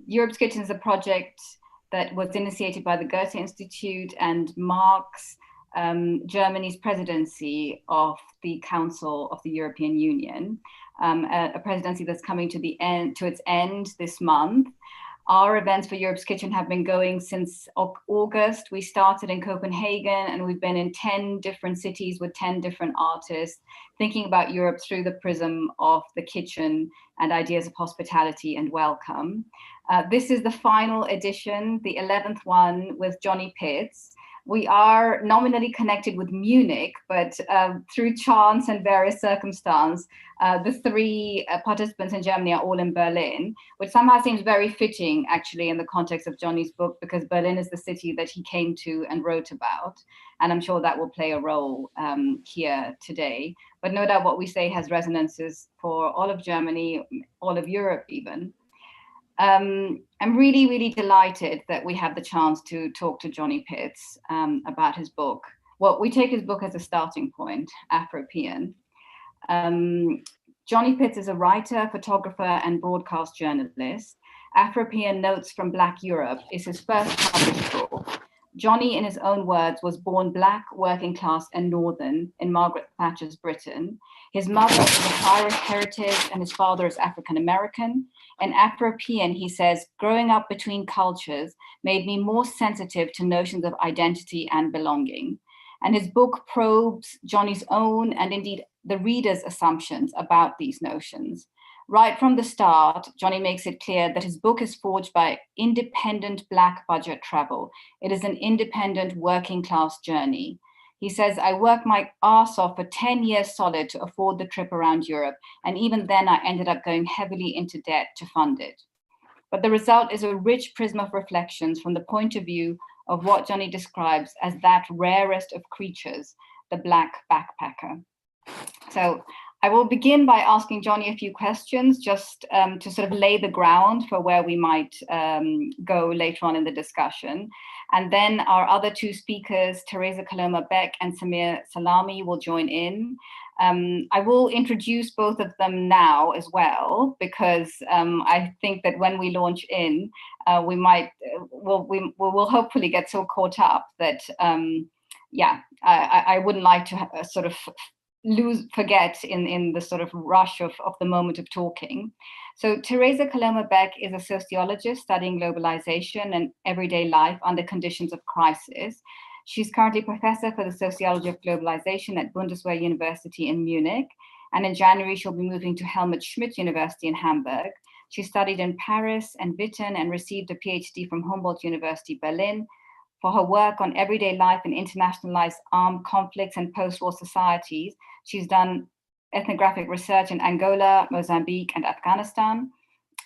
Europe's Kitchen is a project that was initiated by the Goethe-Institut and marks Germany's presidency of the Council of the European Union, a presidency that's coming to its end this month. Our events for Europe's Kitchen have been going since August. We started in Copenhagen, and we've been in 10 different cities with 10 different artists, thinking about Europe through the prism of the kitchen and ideas of hospitality and welcome. This is the final edition, the 11th one, with Johny Pitts. We are nominally connected with Munich, but through chance and various circumstance, the three participants in Germany are all in Berlin, which somehow seems very fitting, actually, in the context of Johnny's book, because Berlin is the city that he came to and wrote about. And I'm sure that will play a role here today. But no doubt what we say has resonances for all of Germany, all of Europe even. I'm really, really delighted that we have the chance to talk to Johny Pitts about his book. Well, we take his book as a starting point, Afropean. Johny Pitts is a writer, photographer, and broadcast journalist. Afropean Notes from Black Europe is his first published book. Johny, in his own words, was born Black, working class, and northern in Margaret Thatcher's Britain. His mother is of Irish heritage and his father is African American. In Afropean, he says, growing up between cultures made me more sensitive to notions of identity and belonging. And his book probes Johnny's own and indeed the reader's assumptions about these notions. Right from the start, Johny makes it clear that his book is forged by independent Black budget travel. It is an independent working class journey. He says, I worked my ass off for 10 years solid to afford the trip around Europe. And even then I ended up going heavily into debt to fund it. But the result is a rich prism of reflections from the point of view of what Johny describes as that rarest of creatures, the Black backpacker. So I will begin by asking Johny a few questions just to sort of lay the ground for where we might go later on in the discussion. And then our other two speakers, Teresa Koloma and Samir Sellami, will join in. I will introduce both of them now as well, because I think that when we launch in, we will hopefully get so caught up that, I wouldn't like to sort of forget in the sort of rush of the moment of talking. So Teresa Koloma is a sociologist studying globalization and everyday life under conditions of crisis. She's currently professor for the sociology of globalization at Bundeswehr University in Munich. And in January, she'll be moving to Helmut Schmidt University in Hamburg. She studied in Paris and Witten and received a PhD from Humboldt University, Berlin, for her work on everyday life in internationalized armed conflicts and post-war societies. She's done ethnographic research in Angola, Mozambique, and Afghanistan.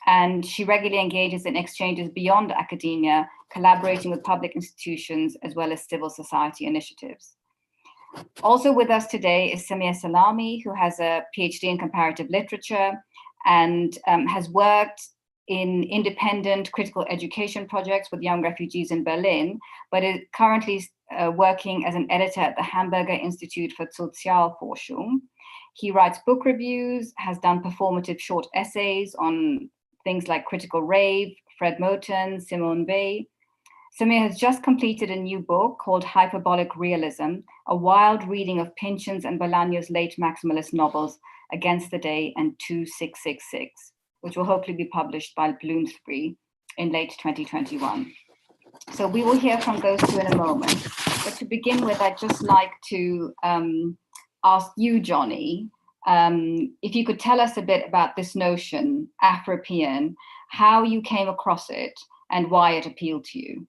And she regularly engages in exchanges beyond academia, collaborating with public institutions as well as civil society initiatives. Also with us today is Samir Sellami, who has a PhD in comparative literature and has worked in independent critical education projects with young refugees in Berlin, but is currently working as an editor at the Hamburger Institut für Sozialforschung. He writes book reviews, has done performative short essays on things like Critical Rave, Fred Moten, Simone Weil. Samir has just completed a new book called Hyperbolic Realism, a wild reading of Pynchon's and Bolaño's late maximalist novels Against the Day and 2666, which will hopefully be published by Bloomsbury in late 2021. So we will hear from those two in a moment. But to begin with, I'd just like to ask you, Johny, if you could tell us a bit about this notion, Afropean, how you came across it and why it appealed to you.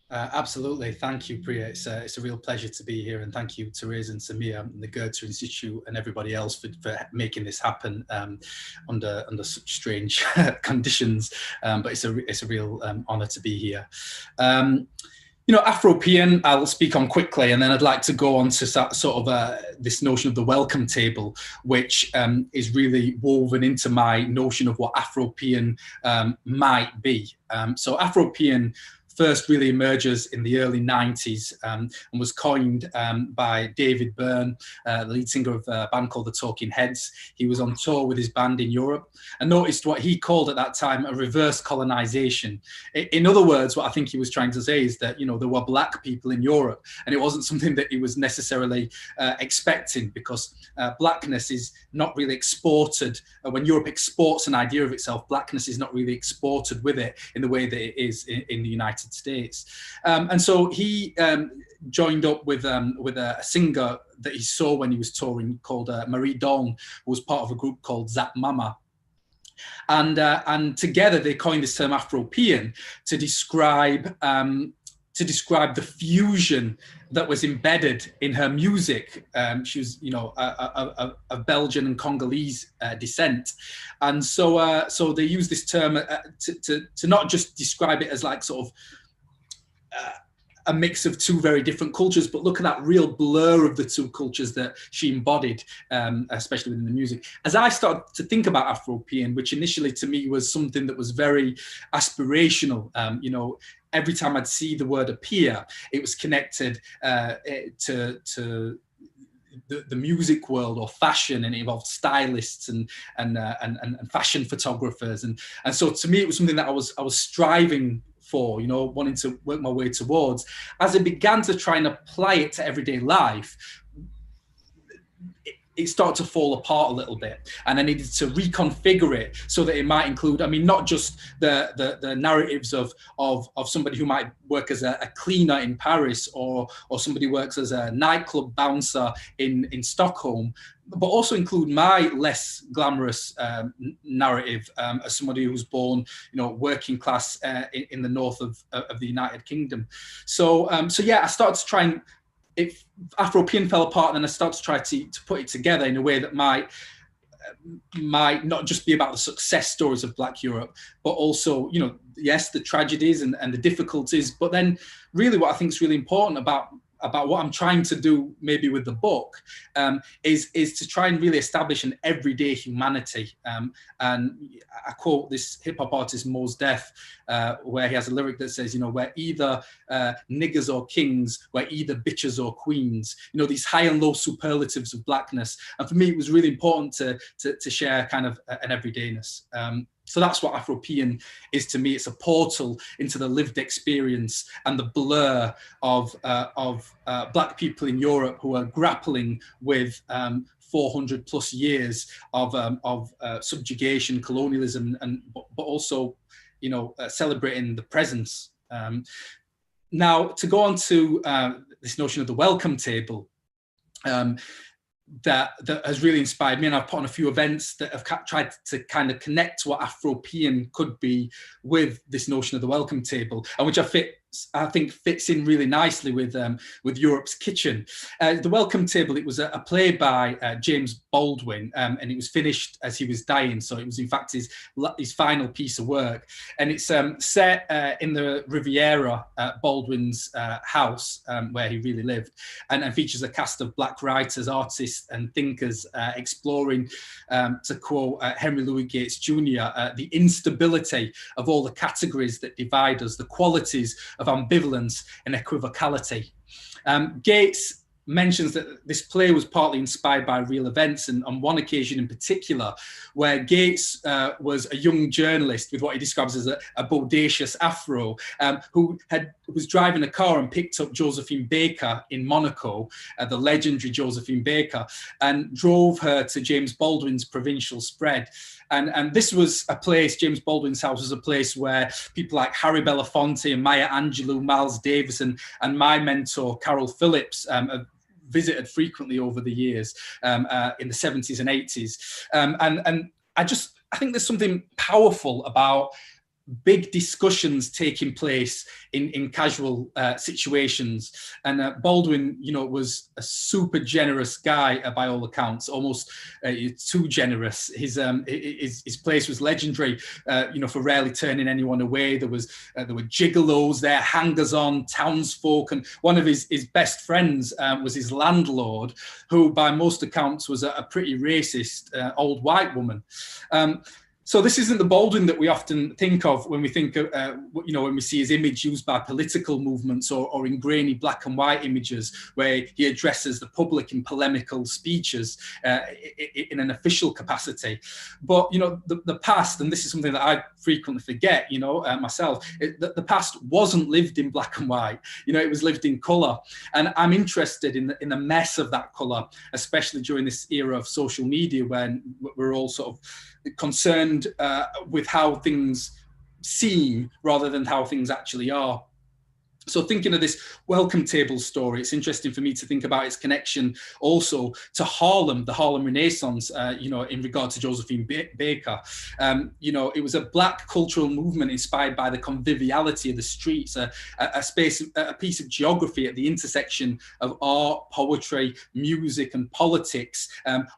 Absolutely. Thank you, Priya. It's a real pleasure to be here. And thank you, Teresa and Samir and the Goethe-Institut and everybody else for making this happen under such strange conditions. But it's a real honor to be here. You know, Afropean, I'll speak on quickly, and then I'd like to go on to sort of this notion of the welcome table, which is really woven into my notion of what Afropean might be. So Afropean, first really emerges in the early 90s and was coined by David Byrne, the lead singer of a band called the Talking Heads. He was on tour with his band in Europe and noticed what he called at that time a reverse colonization. In other words, what I think he was trying to say is that, you know, there were black people in Europe, and it wasn't something that he was necessarily expecting, because blackness is not really exported. When Europe exports an idea of itself, blackness is not really exported with it in the way that it is in the United States. And so he joined up with a singer that he saw when he was touring called Marie Dawn, who was part of a group called Zap Mama. And together they coined this term Afropean to describe the fusion that was embedded in her music. She was, you know, of Belgian and Congolese descent, and so they use this term to not just describe it as like sort of a mix of two very different cultures, but look at that real blur of the two cultures that she embodied, especially within the music. As I started to think about Afropean, which initially to me was something that was very aspirational, you know, every time I'd see the word appear, it was connected to the music world or fashion, and it involved stylists and fashion photographers, and so to me it was something that I was striving for, you know, wanting to work my way towards. As I began to try and apply it to everyday life, it started to fall apart a little bit, and I needed to reconfigure it so that it might include, I mean, not just the narratives of somebody who might work as a cleaner in Paris, or somebody who works as a nightclub bouncer in Stockholm, but also include my less glamorous narrative as somebody who was born, you know, working class in the north of the United Kingdom. So yeah, I started to try and, if Afropean fell apart, then I started to try to put it together in a way that might not just be about the success stories of Black Europe, but also, you know, yes, the tragedies and the difficulties, but then really what I think is really important about what I'm trying to do maybe with the book is to try and really establish an everyday humanity. And I quote this hip hop artist Mos Def, where he has a lyric that says, you know, we're either niggers or kings, we're either bitches or queens, you know, these high and low superlatives of blackness. And for me, it was really important to share kind of an everydayness. So that's what Afropean is to me. It's a portal into the lived experience and the blur of Black people in Europe who are grappling with 400 plus years of subjugation, colonialism, but also, you know, celebrating the presence. Now, to go on to this notion of the welcome table, that has really inspired me, and I've put on a few events that have tried to kind of connect what Afropean could be with this notion of the welcome table, and which I think fits in really nicely with Europe's Kitchen. The Welcome Table, it was a play by James Baldwin, and it was finished as he was dying, so it was in fact his final piece of work, and it's set in the Riviera, Baldwin's house, where he really lived, and features a cast of Black writers, artists and thinkers exploring, to quote Henry Louis Gates Jr., the instability of all the categories that divide us, the qualities of ambivalence and equivocality. Gates mentions that this play was partly inspired by real events, and on one occasion in particular, where Gates was a young journalist with what he describes as a bodacious afro, who was driving a car and picked up Josephine Baker in Monaco, the legendary Josephine Baker, and drove her to James Baldwin's provincial spread. And this was a place, James Baldwin's house was a place where people like Harry Belafonte and Maya Angelou, Miles Davis, and my mentor, Carol Phillips, have visited frequently over the years, in the 70s and 80s. And I think there's something powerful about big discussions taking place in casual situations, and Baldwin, you know, was a super generous guy by all accounts, almost too generous. His place was legendary, you know, for rarely turning anyone away. There were gigolos there, hangers-on, townsfolk, and one of his best friends was his landlord, who by most accounts was a pretty racist old white woman. So this isn't the Baldwin that we often think of when we think of, when we see his image used by political movements or in grainy black and white images where he addresses the public in polemical speeches in an official capacity. But, the past, and this is something that I frequently forget, myself, the past wasn't lived in black and white. It was lived in colour. And I'm interested in the mess of that colour, especially during this era of social media when we're all sort of concerned with how things seem rather than how things actually are. So thinking of this welcome table story, it's interesting for me to think about its connection also to Harlem, the Harlem Renaissance, in regard to Josephine Baker. It was a black cultural movement inspired by the conviviality of the streets, a piece of geography at the intersection of art, poetry, music and politics,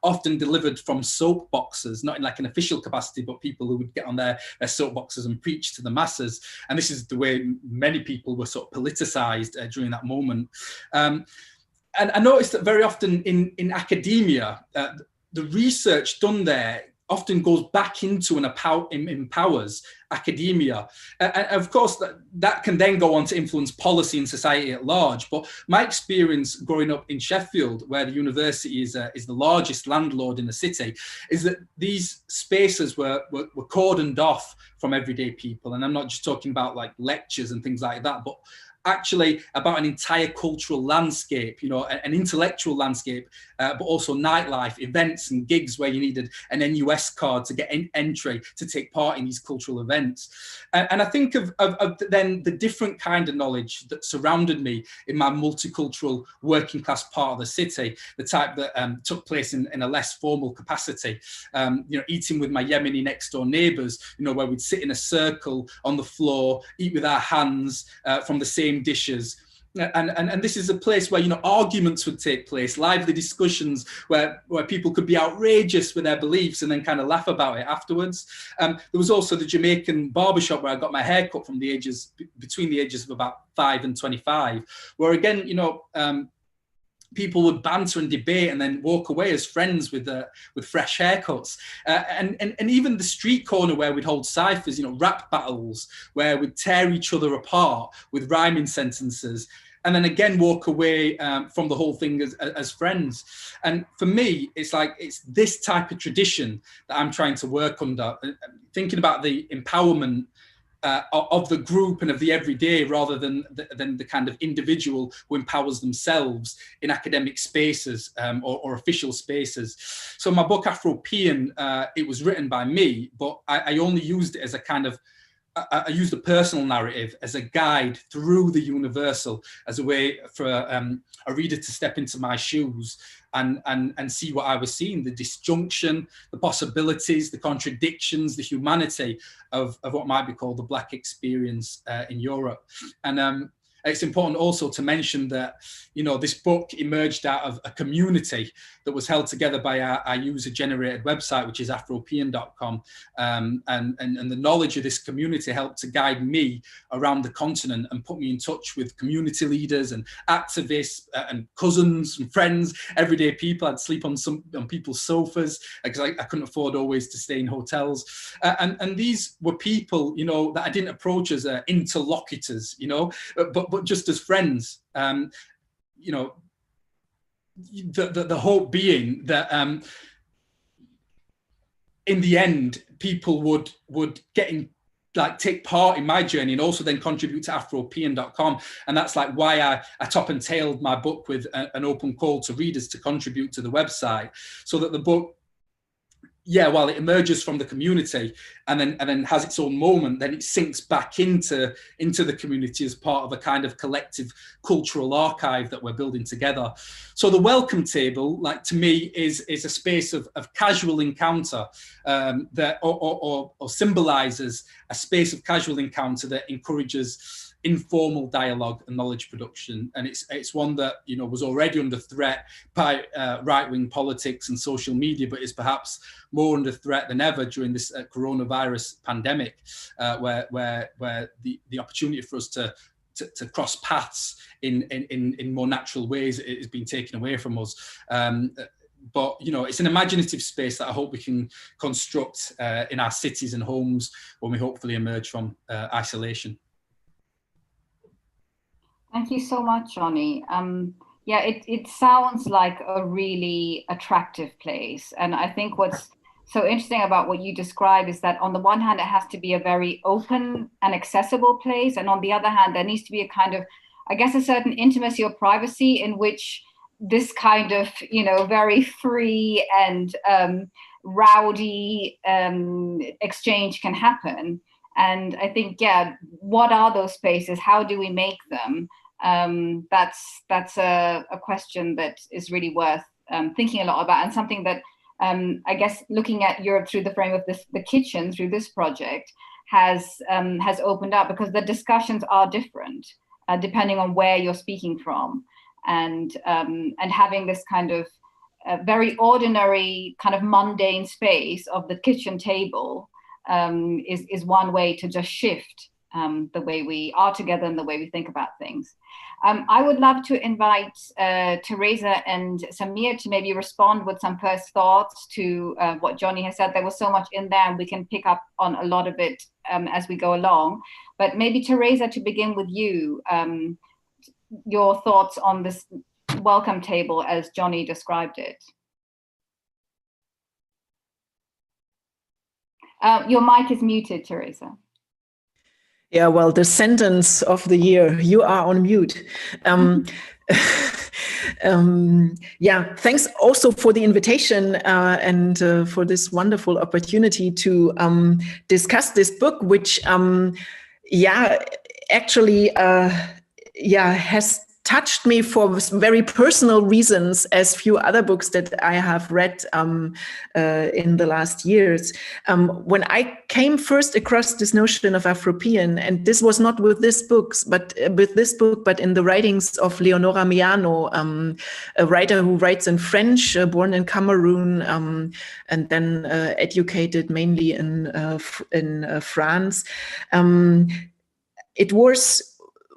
often delivered from soapboxes, not in like an official capacity, but people who would get on their soapboxes and preach to the masses. And this is the way many people were sort of politicized during that moment. And I noticed that very often in academia, the research done there often goes back into and empowers academia. And of course, that can then go on to influence policy and society at large. But my experience growing up in Sheffield, where the university is the largest landlord in the city, is that these spaces were cordoned off from everyday people. And I'm not just talking about like lectures and things like that, but actually about an entire cultural landscape, an intellectual landscape, but also nightlife, events and gigs where you needed an NUS card to get entry to take part in these cultural events. And I think of then the different kind of knowledge that surrounded me in my multicultural working class part of the city, the type that took place in a less formal capacity, eating with my Yemeni next door neighbours, where we'd sit in a circle on the floor, eat with our hands from the same dishes. And this is a place where arguments would take place, lively discussions where people could be outrageous with their beliefs and then kind of laugh about it afterwards. There was also the Jamaican barbershop where I got my hair cut from between the ages of about 5 and 25, where again people would banter and debate and then walk away as friends with fresh haircuts. And even the street corner where we'd hold ciphers, rap battles, where we'd tear each other apart with rhyming sentences, and then again walk away from the whole thing as friends. And for me, it's this type of tradition that I'm trying to work under, thinking about the empowerment of the group and of the everyday rather than the kind of individual who empowers themselves in academic spaces or official spaces. So my book Afropean, it was written by me, but I only used it as a kind of, I used a personal narrative as a guide through the universal, as a way for a reader to step into my shoes and see what I was seeing, the disjunction, the possibilities, the contradictions, the humanity of what might be called the Black experience in Europe. And it's important also to mention that, this book emerged out of a community that was held together by our user-generated website, which is afropean.com. And the knowledge of this community helped to guide me around the continent and put me in touch with community leaders and activists and cousins and friends, everyday people. I'd sleep on people's sofas because I couldn't afford always to stay in hotels. And these were people, that I didn't approach as interlocutors, but just as friends. The hope being that in the end people would take part in my journey and also then contribute to afropean.com. And that's why I top and tailed my book with an open call to readers to contribute to the website, so that the book, while it emerges from the community and then has its own moment, then it sinks back into the community as part of a kind of collective cultural archive that we're building together. So the welcome table, to me, is a space of casual encounter that or symbolizes a space of casual encounter that encourages informal dialogue and knowledge production. And it's one that was already under threat by right-wing politics and social media, but is perhaps more under threat than ever during this coronavirus pandemic, where the opportunity for us to cross paths in more natural ways is being taken away from us. but you know, it's an imaginative space that I hope we can construct in our cities and homes when we hopefully emerge from isolation. Thank you so much, Johny. Yeah, it sounds like a really attractive place. And I think what's so interesting about what you describe is that on the one hand, it has to be a very open and accessible place. And on the other hand, there needs to be a kind of, I guess, a certain intimacy or privacy in which this kind of, you know, very free and rowdy exchange can happen. And I think, yeah, what are those spaces? How do we make them? That's a question that is really worth thinking a lot about, and something that I guess looking at Europe through the frame of the kitchen, through this project, has opened up, because the discussions are different depending on where you're speaking from, and having this kind of very ordinary, kind of mundane space of the kitchen table is one way to just shift the way we are together and the way we think about things. I would love to invite Teresa and Samir to maybe respond with some first thoughts to what Johny has said. There was so much in there, and we can pick up on a lot of it as we go along. But maybe Teresa, to begin with you, your thoughts on this welcome table as Johny described it. Your mic is muted, Teresa. Yeah, well, the sentence of the year, you are on mute. Yeah, thanks also for the invitation and for this wonderful opportunity to discuss this book, which, yeah, actually, yeah, has touched me for very personal reasons, as few other books that I have read in the last years. When I came first across this notion of Afropean, and this was not with this book, but in the writings of Leonora Miano, a writer who writes in French, born in Cameroon, and then educated mainly in France. It was,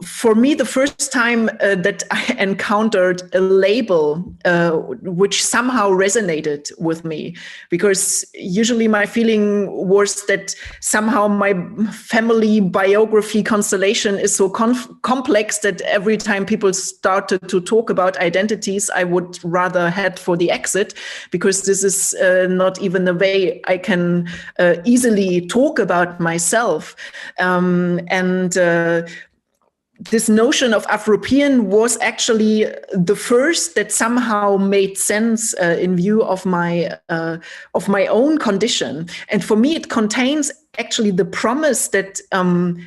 for me, the first time that I encountered a label which somehow resonated with me, because usually my feeling was that somehow my family biography constellation is so complex that every time people started to talk about identities, I would rather head for the exit, because this is not even the way I can easily talk about myself. This notion of Afropean was actually the first that somehow made sense in view of my own condition. And for me, it contains actually the promise that,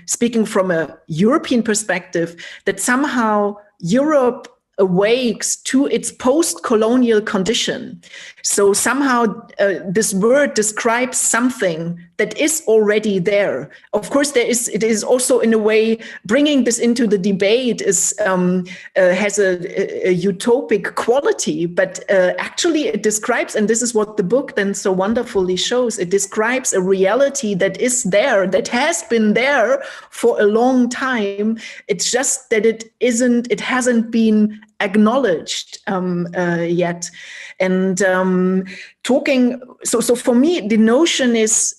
speaking from a European perspective, that somehow Europe awakes to its post-colonial condition. So somehow this word describes something that is already there. Of course, it is also, in a way, bringing this into the debate is has a utopic quality, but actually it describes, and this is what the book then so wonderfully shows, it describes a reality that is there, that has been there for a long time. It's just that it hasn't been acknowledged yet. And so for me, the notion is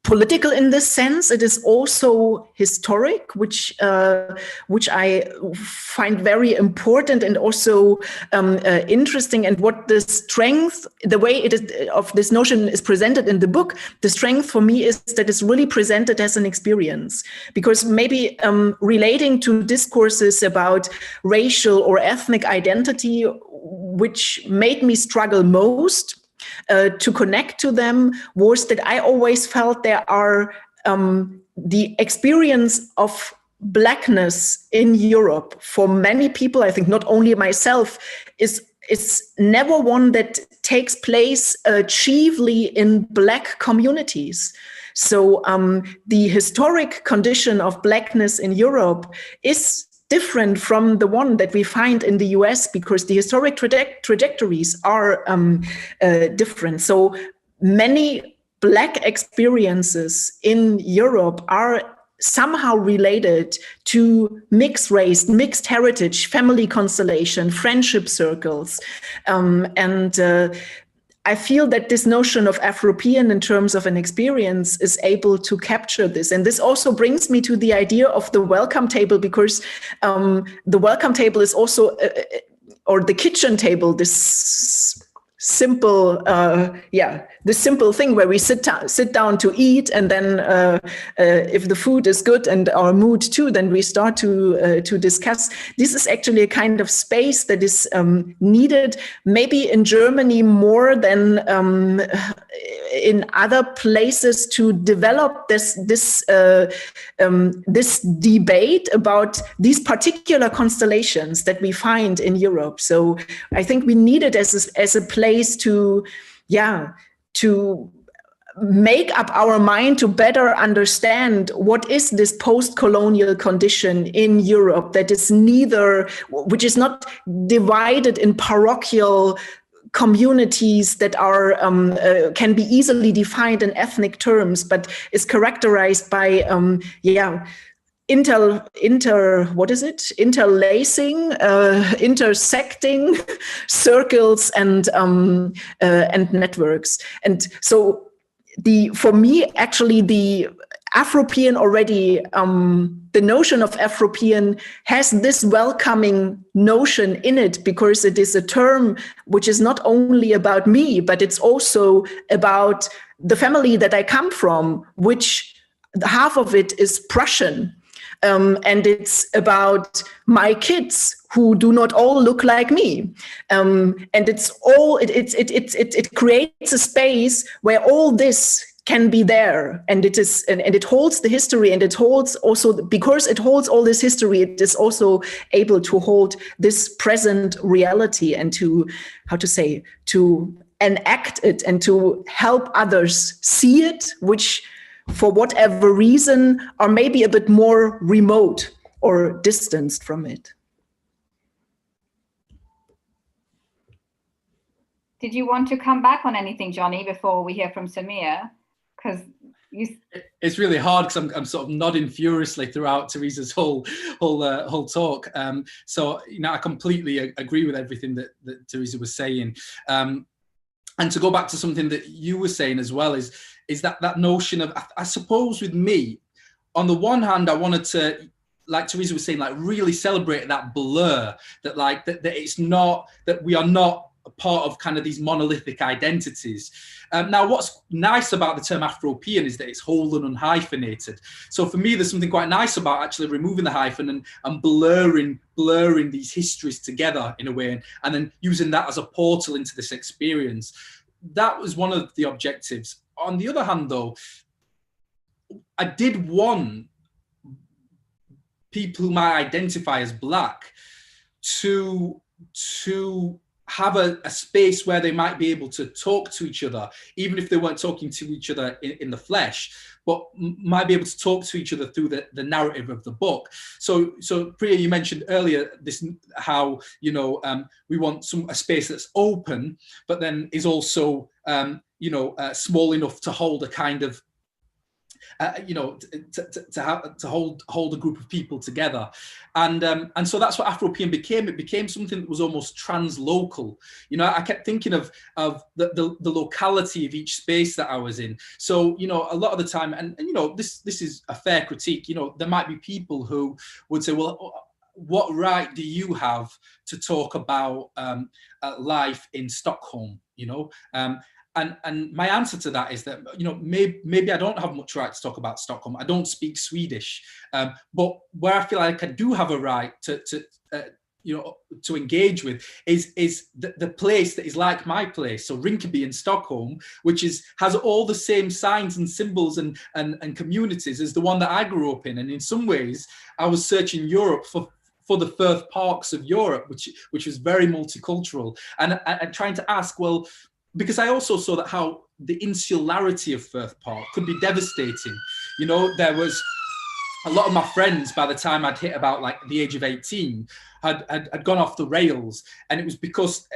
political in this sense. It is also historic, which I find very important and also interesting. And what the strength, the way it is of this notion is presented in the book, the strength for me is that it's really presented as an experience. Because maybe relating to discourses about racial or ethnic identity, which made me struggle most to connect to them, was that I always felt there are the experience of Blackness in Europe for many people, I think not only myself, is never one that takes place chiefly in Black communities. So the historic condition of Blackness in Europe is different from the one that we find in the US, because the historic trajectories are different. So many Black experiences in Europe are somehow related to mixed race, mixed heritage, family constellation, friendship circles. I feel that this notion of Afropean in terms of an experience is able to capture this. And this also brings me to the idea of the welcome table, because the welcome table is also, or the kitchen table, this simple, the simple thing where we sit down to eat, and then if the food is good and our mood too, then we start to discuss. This is actually a kind of space that is needed, maybe in Germany more than in other places, to develop this debate about these particular constellations that we find in Europe. So I think we need it as a place to make up our mind to better understand what is this post-colonial condition in Europe that is which is not divided in parochial communities that are can be easily defined in ethnic terms, but is characterized by interlacing, intersecting circles and networks. And so for me, actually, the Afropean already, the notion of Afropean has this welcoming notion in it, because it is a term which is not only about me, but it's also about the family that I come from, which half of it is Prussian. And it's about my kids who do not all look like me. And it creates a space where all this can be there, and it holds the history, and it holds also, because it holds all this history, it is also able to hold this present reality, and to enact it and to help others see it, which for whatever reason are maybe a bit more remote or distanced from it. Did you want to come back on anything, Johny, before we hear from Samir? Because it's really hard, because I'm sort of nodding furiously throughout Teresa's whole talk. So I completely agree with everything that Teresa was saying. And to go back to something that you were saying as well, is that notion of, I suppose with me, on the one hand, I wanted to, like Teresa was saying, like really celebrate that blur, that it's not, that we are not a part of kind of these monolithic identities. Now, what's nice about the term Afropean is that it's whole and unhyphenated. So for me, there's something quite nice about actually removing the hyphen and blurring these histories together in a way, and then using that as a portal into this experience. That was one of the objectives. On the other hand, though, I did want people who might identify as Black to have a space where they might be able to talk to each other, even if they weren't talking to each other in the flesh, but might be able to talk to each other through the narrative of the book. So Priya, you mentioned earlier how we want a space that's open, but then is also small enough to hold a kind of to hold a group of people together, and so that's what Afropean became. It became something that was almost translocal. I kept thinking of the locality of each space that I was in. So a lot of the time, and this is a fair critique. There might be people who would say, well, what right do you have to talk about life in Stockholm? And my answer to that is that maybe I don't have much right to talk about Stockholm. I don't speak Swedish, but where I feel like I do have a right to engage with is the place that is like my place. So Rinkeby in Stockholm, which has all the same signs and symbols and communities as the one that I grew up in. And in some ways, I was searching Europe for the Firth Parks of Europe, which was very multicultural, and trying to ask, well, because I also saw that how the insularity of Firth Park could be devastating. There was a lot of my friends, by the time I'd hit about like the age of 18, had gone off the rails, and it was because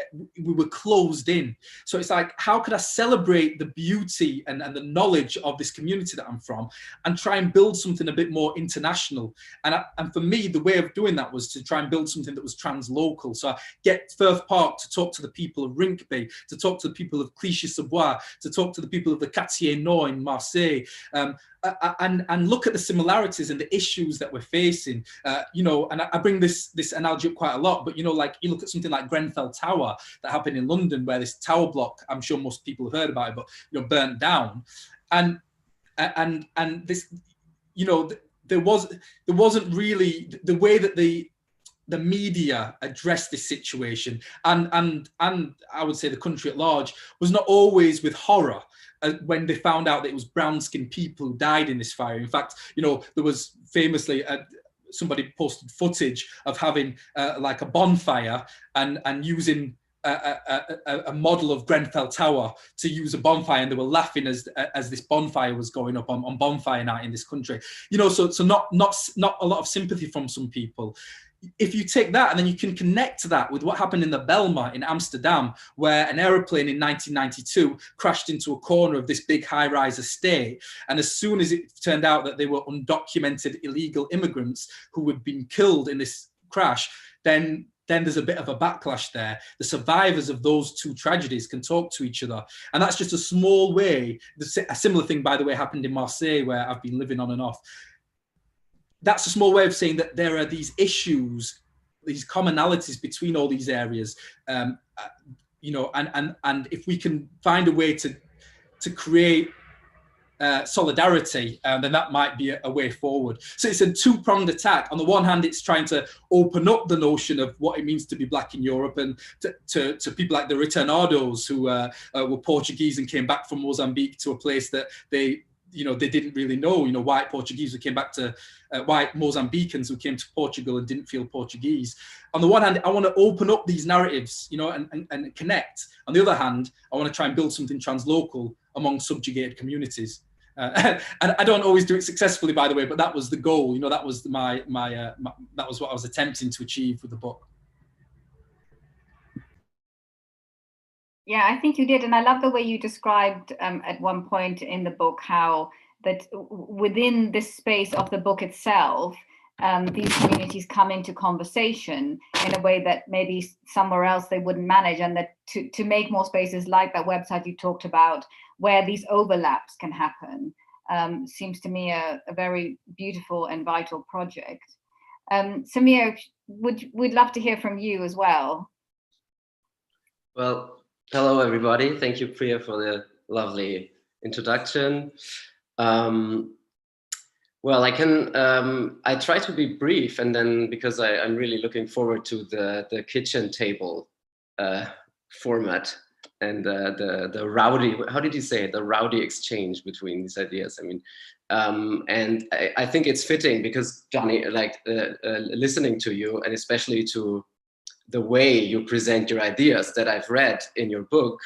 we were closed in. So it's like, how could I celebrate the beauty and the knowledge of this community that I'm from, and try and build something a bit more international? And for me, the way of doing that was to try and build something that was translocal. So I get Firth Park to talk to the people of Rinkeby, to talk to the people of Clichy-sous-Bois, to talk to the people of the Quartier Nord in Marseille, and look at the similarities and the issues that we're facing. And I bring this analogy up quite a lot, but like you look at something like Grenfell Tower that happened in London, where this tower block, I'm sure most people have heard about it, but burnt down, and this, there wasn't really the way that the media addressed this situation, and I would say the country at large, was not always with horror when they found out that it was brown-skinned people who died in this fire. In fact, there was famously somebody posted footage of having like a bonfire and using a model of Grenfell Tower to use a bonfire, and they were laughing as this bonfire was going up on bonfire night in this country. So not a lot of sympathy from some people. If you take that and then you can connect that with what happened in the Belma in Amsterdam, where an aeroplane in 1992 crashed into a corner of this big high-rise estate, and as soon as it turned out that they were undocumented illegal immigrants who had been killed in this crash, then there's a bit of a backlash there. The survivors of those two tragedies can talk to each other, and that's just a small way. A similar thing, by the way, happened in Marseille, where I've been living on and off. That's a small way of saying that there are these issues, these commonalities between all these areas, and if we can find a way to create solidarity, then that might be a way forward. So it's a two-pronged attack. On the one hand, it's trying to open up the notion of what it means to be black in Europe, and to people like the Retornados, who were Portuguese and came back from Mozambique to a place that they didn't really know, white Portuguese who came back to white Mozambicans who came to Portugal and didn't feel Portuguese. On the one hand, I want to open up these narratives, and connect. On the other hand, I want to try and build something translocal among subjugated communities. And I don't always do it successfully, by the way, but that was the goal. That was that was what I was attempting to achieve with the book. Yeah, I think you did. And I love the way you described at one point in the book how that within this space of the book itself, these communities come into conversation in a way that maybe somewhere else they wouldn't manage, and that to make more spaces like that website you talked about, where these overlaps can happen, seems to me a very beautiful and vital project. Samir, we'd love to hear from you as well. Well, hello, everybody. Thank you, Priya, for the lovely introduction. Well, I try to be brief, and then because I'm really looking forward to the kitchen table format and the rowdy, how did you say it? The rowdy exchange between these ideas. I mean, and I think it's fitting because, Johny, listening to you, and especially to the way you present your ideas that I've read in your book,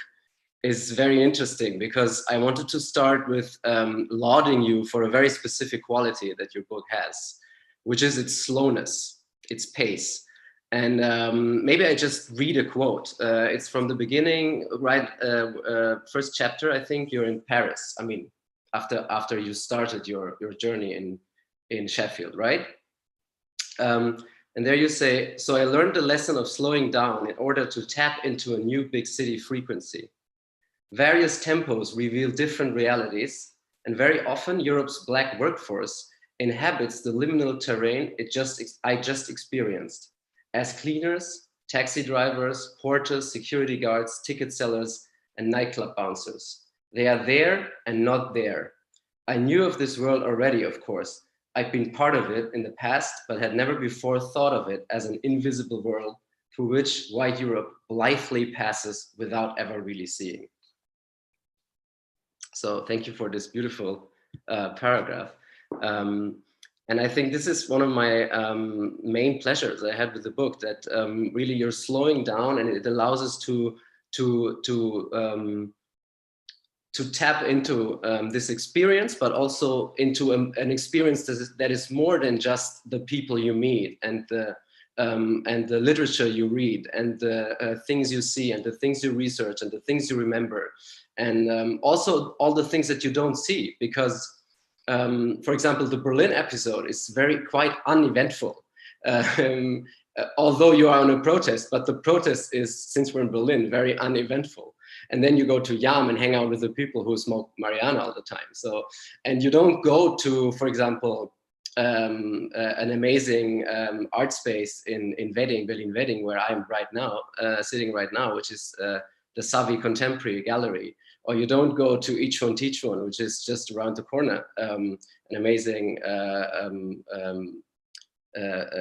is very interesting, because I wanted to start with lauding you for a very specific quality that your book has, which is its slowness, its pace. And maybe I just read a quote. It's from the beginning, right? First chapter, I think you're in Paris. I mean, after you started your journey in Sheffield, right? And there you say, so I learned the lesson of slowing down in order to tap into a new big city frequency. Various tempos reveal different realities, and very often Europe's black workforce inhabits the liminal terrain I just experienced. As cleaners, taxi drivers, porters, security guards, ticket sellers, and nightclub bouncers. They are there and not there. I knew of this world already, of course. I'd been part of it in the past, but had never before thought of it as an invisible world through which white Europe blithely passes without ever really seeing. So thank you for this beautiful paragraph. And I think this is one of my main pleasures I had with the book, that really you're slowing down, and it allows us to tap into this experience, but also into an experience that is more than just the people you meet and the and the literature you read, and the things you see, and the things you research, and the things you remember, and also all the things that you don't see, because for example, the Berlin episode is quite uneventful, although you are on a protest, but the protest is, since we're in Berlin, very uneventful. And then you go to Yam and hang out with the people who smoke marijuana all the time. So, and you don't go to, for example, an amazing art space in Wedding, Berlin-Wedding, where I'm right now, sitting right now, which is the Savi Contemporary Gallery. Or you don't go to Ichon Tichon, which is just around the corner, an amazing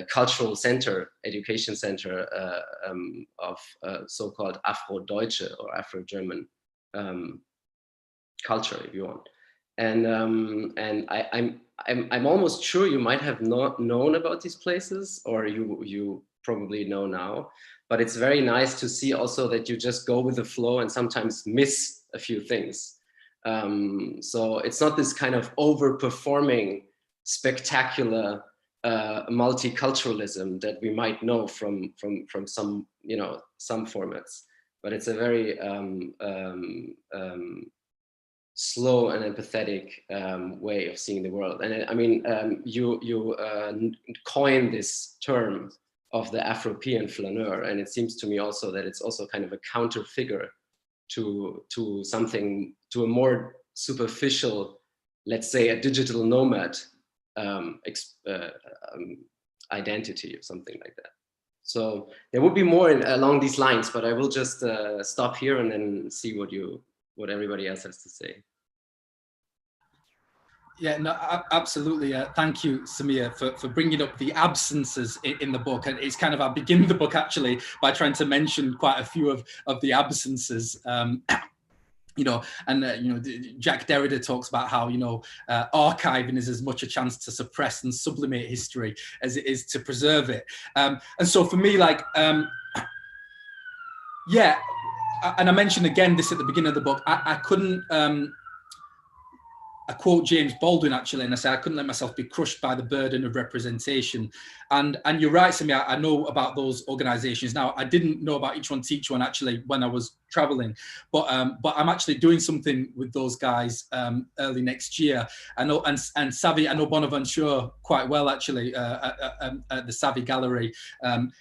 cultural center, education center of so-called Afro-Deutsche or Afro-German culture, if you want. And I'm almost sure you might have not known about these places, or you probably know now. But it's very nice to see also that you just go with the flow and sometimes miss a few things. So it's not this kind of overperforming, spectacular multiculturalism that we might know from some, some formats. But it's a very slow and empathetic way of seeing the world. And I mean, you coined this term of the Afropean flaneur, and it seems to me also that it's also kind of a counter figure to something, to a more superficial, let's say a digital nomad identity or something like that. So there would be more along these lines, but I will just stop here and then see what everybody else has to say. Yeah, no, absolutely. Thank you, Samir, for bringing up the absences in the book. And it's kind of, I begin the book actually by trying to mention quite a few of the absences. Jacques Derrida talks about how, archiving is as much a chance to suppress and sublimate history as it is to preserve it. And so for me, and I mentioned again this at the beginning of the book, I couldn't, I quote James Baldwin actually, and I say I couldn't let myself be crushed by the burden of representation. And you're right, Samir, I know about those organizations. Now, I didn't know about each one teach one actually when I was traveling, but I'm actually doing something with those guys early next year. I know, and Savi, I know Bonaventure quite well actually at the Savi Gallery. And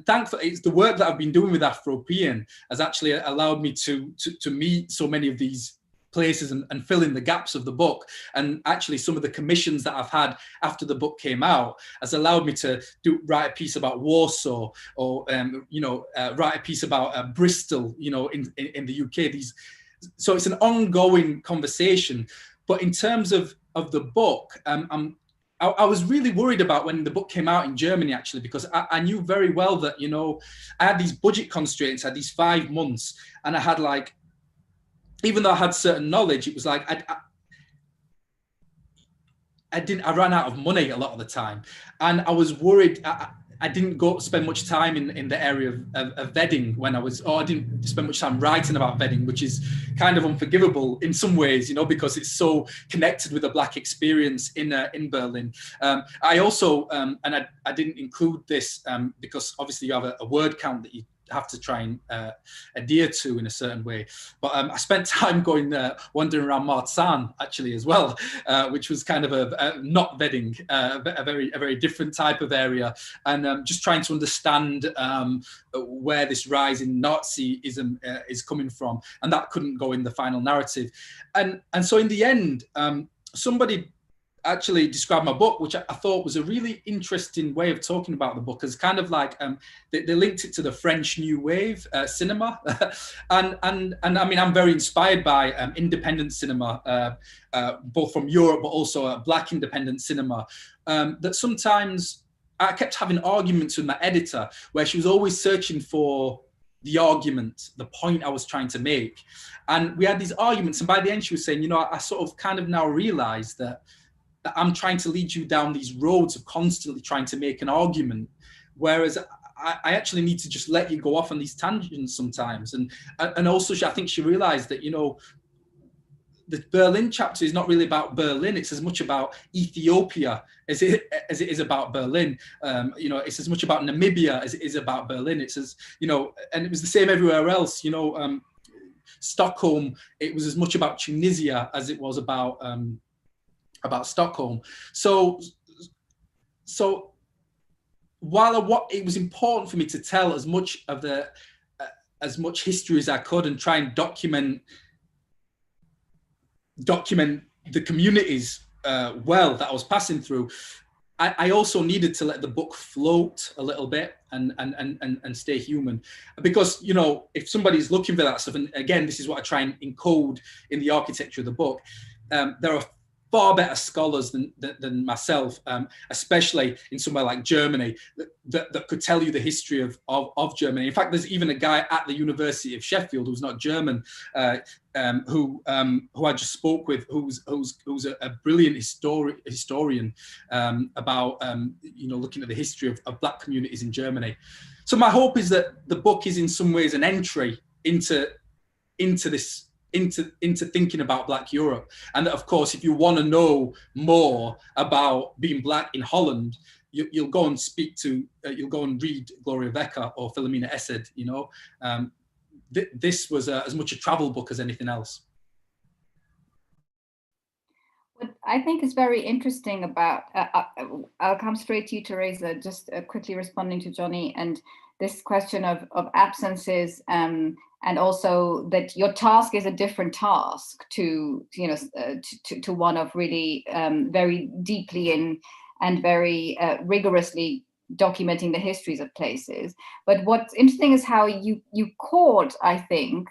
thankfully, it's the work that I've been doing with Afropean has actually allowed me to meet so many of these places and fill in the gaps of the book. And actually some of the commissions that I've had after the book came out has allowed me to write a piece about Warsaw, or write a piece about Bristol, in the UK. So it's an ongoing conversation. But in terms of the book, I was really worried about when the book came out in Germany, actually, because I knew very well that, I had these budget constraints, I had these 5 months, and I had even though I had certain knowledge, it was like I ran out of money a lot of the time, and I was worried. I didn't spend much time in the area of Wedding when I didn't spend much time writing about Wedding, which is kind of unforgivable in some ways, because it's so connected with the Black experience in Berlin. I also, and I didn't include this because obviously you have a word count that you have to try and adhere to in a certain way. But I spent time wandering around Marzahn actually as well, which was kind of a not Wedding, a very different type of area, and just trying to understand where this rise in Nazism is coming from, and that couldn't go in the final narrative. And so in the end, somebody actually described my book, which I thought was a really interesting way of talking about the book, as kind of like they linked it to the French New Wave cinema, and I mean I'm very inspired by independent cinema, both from Europe but also Black independent cinema. That sometimes I kept having arguments with my editor where she was always searching for the argument, the point I was trying to make, and we had these arguments, and by the end she was saying, I sort of kind of now realized that I'm trying to lead you down these roads of constantly trying to make an argument, whereas I actually need to just let you go off on these tangents sometimes. And also I think she realized that, the Berlin chapter is not really about Berlin. It's as much about Ethiopia as it is about Berlin. You know, it's as much about Namibia as it is about Berlin. It's as, you know, and it was the same everywhere else. You know, Stockholm, it was as much about Tunisia as it was about Stockholm. So while it was important for me to tell as much of the as much history as I could and try and document the communities well that I was passing through, I also needed to let the book float a little bit and stay human, because, you know, if somebody's looking for that stuff, and again, this is what I try and encode in the architecture of the book, there are far better scholars than myself, especially in somewhere like Germany, that could tell you the history of Germany. In fact, there's even a guy at the University of Sheffield who's not German, who I just spoke with, who's a brilliant historian about you know, looking at the history of Black communities in Germany. So my hope is that the book is in some ways an entry into thinking about Black Europe, and that, of course, if you want to know more about being Black in Holland, you'll go and you'll go and read Gloria Wekker or Philomena Essed. You know, this was as much a travel book as anything else. What I think is very interesting about, I'll come straight to you, Teresa, just quickly responding to Johny, and this question of absences, and also that your task is a different task to, you know, to one of really very deeply and very rigorously documenting the histories of places. But what's interesting is how you caught, I think,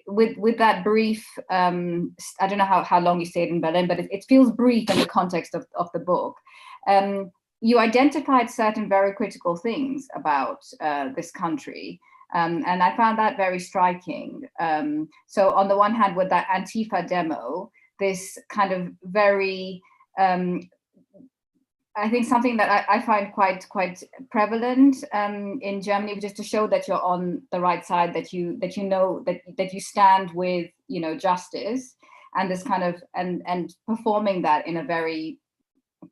with that brief, I don't know how long you stayed in Berlin, but it feels brief in the context of the book. You identified certain very critical things about this country. And I found that very striking. So on the one hand, with that Antifa demo, this kind of very, I think something that I find quite prevalent in Germany, which is to show that you're on the right side, that you know that you stand with, you know, justice, and this kind of and performing that in a very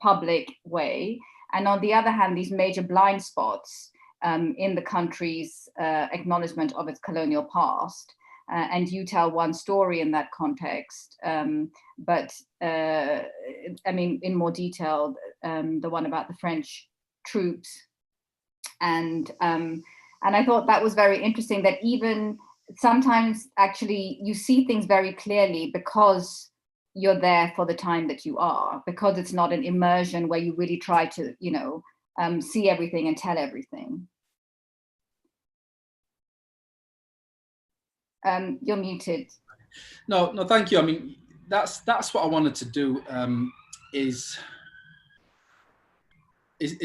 public way. And on the other hand, these major blind spots in the country's acknowledgement of its colonial past. And you tell one story in that context, but I mean, in more detail, the one about the French troops. And I thought that was very interesting, that even sometimes actually you see things very clearly because you're there for the time that you are, because it's not an immersion where you really try to, you know, see everything and tell everything. You're muted. No, thank you. I mean, that's what I wanted to do, is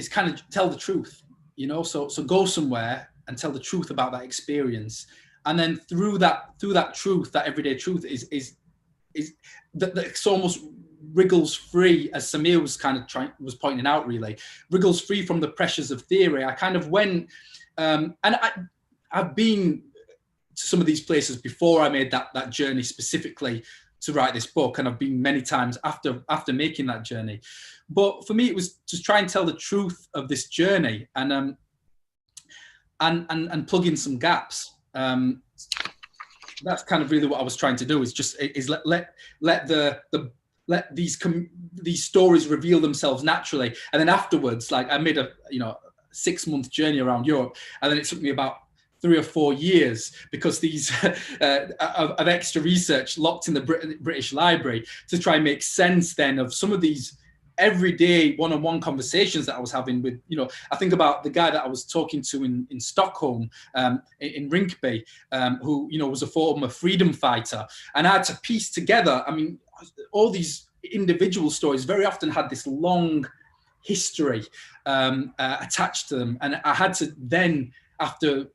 kind of tell the truth, you know. So go somewhere and tell the truth about that experience, and then through that truth, that everyday truth is that it's almost wriggles free, as Samir was pointing out, really wriggles free from the pressures of theory. I kind of went, and I've been to some of these places before I made that journey specifically to write this book, and I've been many times after making that journey. But for me, it was to try and tell the truth of this journey and plug in some gaps. That's kind of really what I was trying to do. Is let these stories reveal themselves naturally, and then afterwards, like I made a 6-month journey around Europe, and then it took me about 3 or 4 years, because these of extra research locked in the British Library, to try and make sense then of some of these everyday one-on-one conversations that I was having with, you know, I think about the guy that I was talking to in Stockholm, in Rinkeby, who, you know, was a former freedom fighter, and I had to piece together, I mean, all these individual stories very often had this long history attached to them, and I had to then, after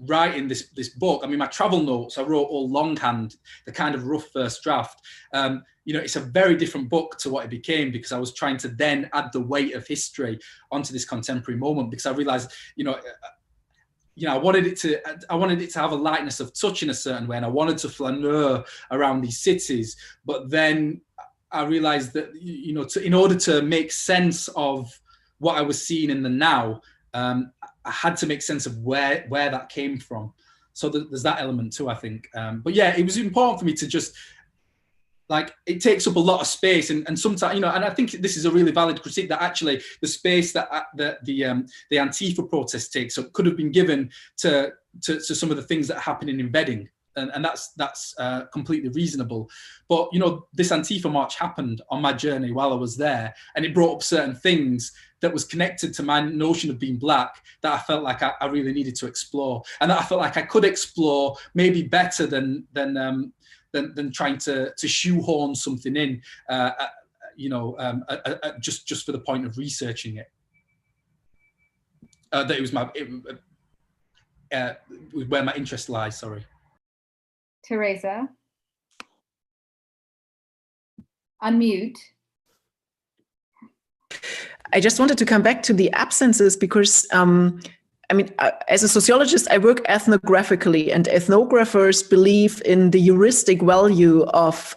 writing this book, I mean, my travel notes, I wrote all longhand, the kind of rough first draft. You know, it's a very different book to what it became, because I was trying to then add the weight of history onto this contemporary moment, because I realized, you know, you know, I wanted it to have a lightness of touch in a certain way, and I wanted to flaneur around these cities. But then I realized that, you know, in order to make sense of what I was seeing in the now, I had to make sense of where that came from. So there's that element too, I think. But yeah, it was important for me to just, like, it takes up a lot of space, and sometimes, you know, and I think this is a really valid critique, that actually the space that the Antifa protest takes up could have been given to some of the things that are happening in Reading, and that's completely reasonable. But, you know, this Antifa march happened on my journey while I was there, and it brought up certain things that was connected to my notion of being Black that I felt like I really needed to explore, and that I felt like I could explore maybe better than trying to shoehorn something in, you know, just for the point of researching it. That it was where my interest lies. Sorry. Teresa, unmute. I just wanted to come back to the absences because, I mean, as a sociologist, I work ethnographically, and ethnographers believe in the heuristic value of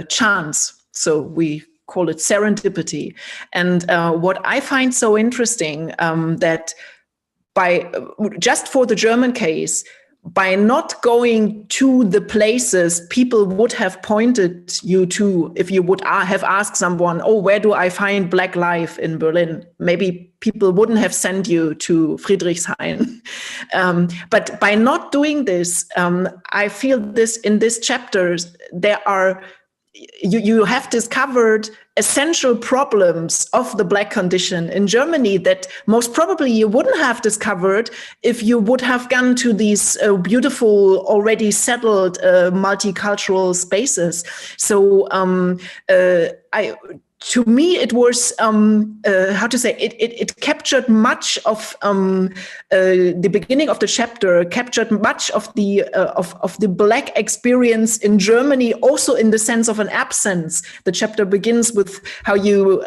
chance. So we call it serendipity. And what I find so interesting, that just for the German case, by not going to the places people would have pointed you to, if you would have asked someone, oh, where do I find Black life in Berlin? Maybe people wouldn't have sent you to Friedrichshain. But by not doing this, I feel this in this chapter, you have discovered essential problems of the Black condition in Germany that most probably you wouldn't have discovered if you would have gone to these beautiful, already settled multicultural spaces. So to me, it was, how to say, it captured much of the beginning of the chapter, captured much of the Black experience in Germany, also in the sense of an absence. The chapter begins with how you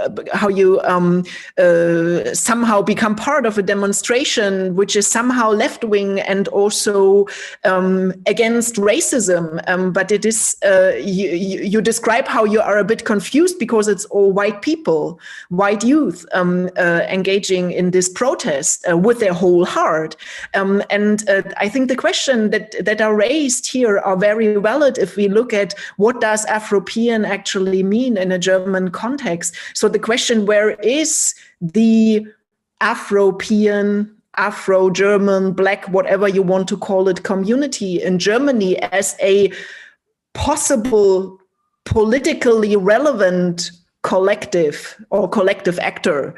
somehow become part of a demonstration, which is somehow left-wing and also against racism. But it is, you describe how you are a bit confused because it's all white people, white youth engaging in this protest with their whole heart. And I think the question that are raised here are very valid if we look at what does Afropean actually mean in a German context. So the question, where is the Afropean, Afro-German, Black, whatever you want to call it, community in Germany as a possible politically relevant collective or collective actor?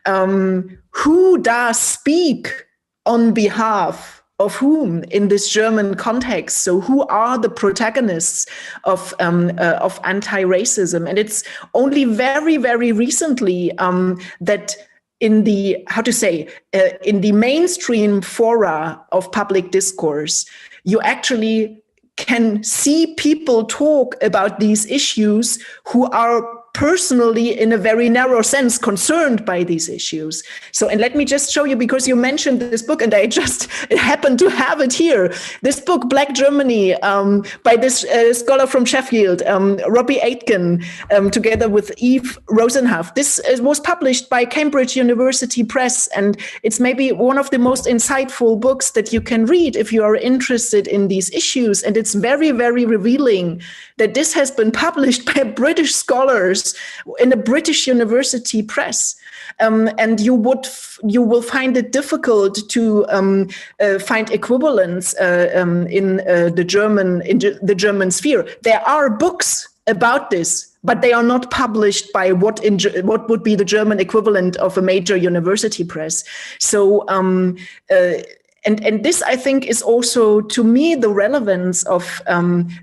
Who does speak on behalf of whom in this German context? So who are the protagonists of anti-racism? And it's only very, very recently that in the, how to say, in the mainstream fora of public discourse, you actually can see people talk about these issues who are personally, in a very narrow sense, concerned by these issues. So, and let me just show you, because you mentioned this book, and I just happened to have it here. This book, Black Germany, by this scholar from Sheffield, Robbie Aitken, together with Eve Rosenhuff. This was published by Cambridge University Press, and it's maybe one of the most insightful books that you can read if you are interested in these issues. And it's very, very revealing that this has been published by British scholars in a British university press. And you will find it difficult to find equivalents in the German sphere. There are books about this, but they are not published by what would be the German equivalent of a major university press. So. And this, I think, is also, to me, the relevance of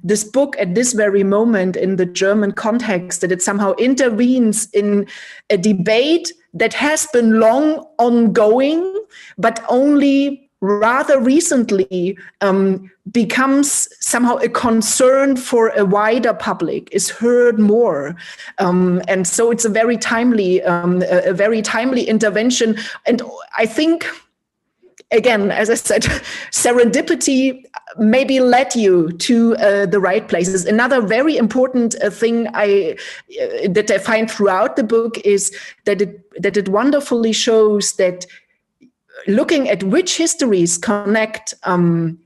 this book at this very moment in the German context, that it somehow intervenes in a debate that has been long ongoing, but only rather recently becomes somehow a concern for a wider public, is heard more. And so it's a very timely intervention. And I think, again, as I said, serendipity maybe led you to the right places. Another very important thing that I find throughout the book is that it wonderfully shows that looking at which histories connect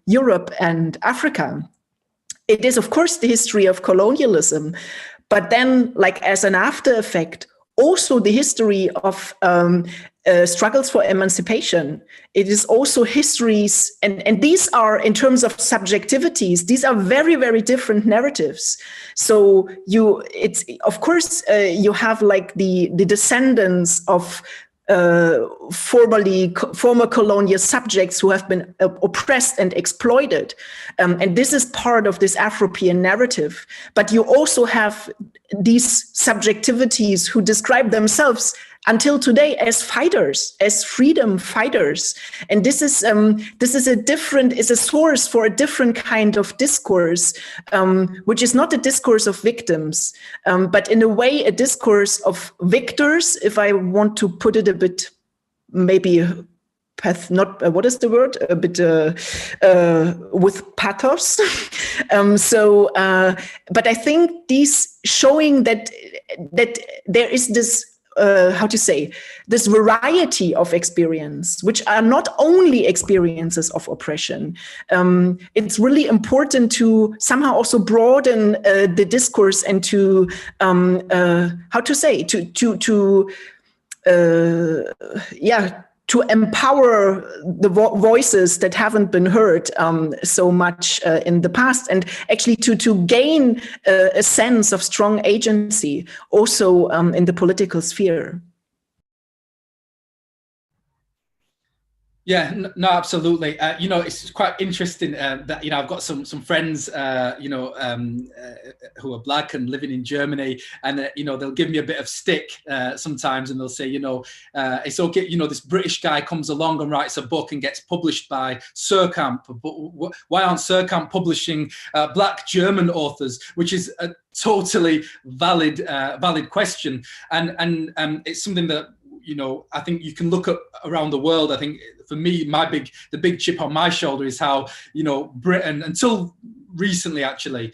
Europe and Africa, it is, of course, the history of colonialism, but then, like as an after effect, also the history of struggles for emancipation. It is also histories, and these are, in terms of subjectivities, these are very, very different narratives. So it's of course you have like the descendants of former colonial subjects who have been oppressed and exploited. And this is part of this Afropean narrative. But you also have these subjectivities who describe themselves until today as fighters, as freedom fighters. And this is a source for a different kind of discourse, which is not a discourse of victims, but in a way a discourse of victors, if I want to put it a bit, maybe what is the word? A bit with pathos. But I think these showing that there is this, this variety of experience, which are not only experiences of oppression. It's really important to somehow also broaden the discourse and to empower the voices that haven't been heard so much in the past, and actually to gain a sense of strong agency also in the political sphere. Yeah, no, absolutely. It's quite interesting that, I've got some friends, who are Black and living in Germany, and, they'll give me a bit of stick sometimes, and they'll say, it's okay, this British guy comes along and writes a book and gets published by Surkamp, but why aren't Surkamp publishing Black German authors, which is a totally valid question. And it's something that, I think you can look at around the world. I think for me, the big chip on my shoulder is how, Britain, until recently actually,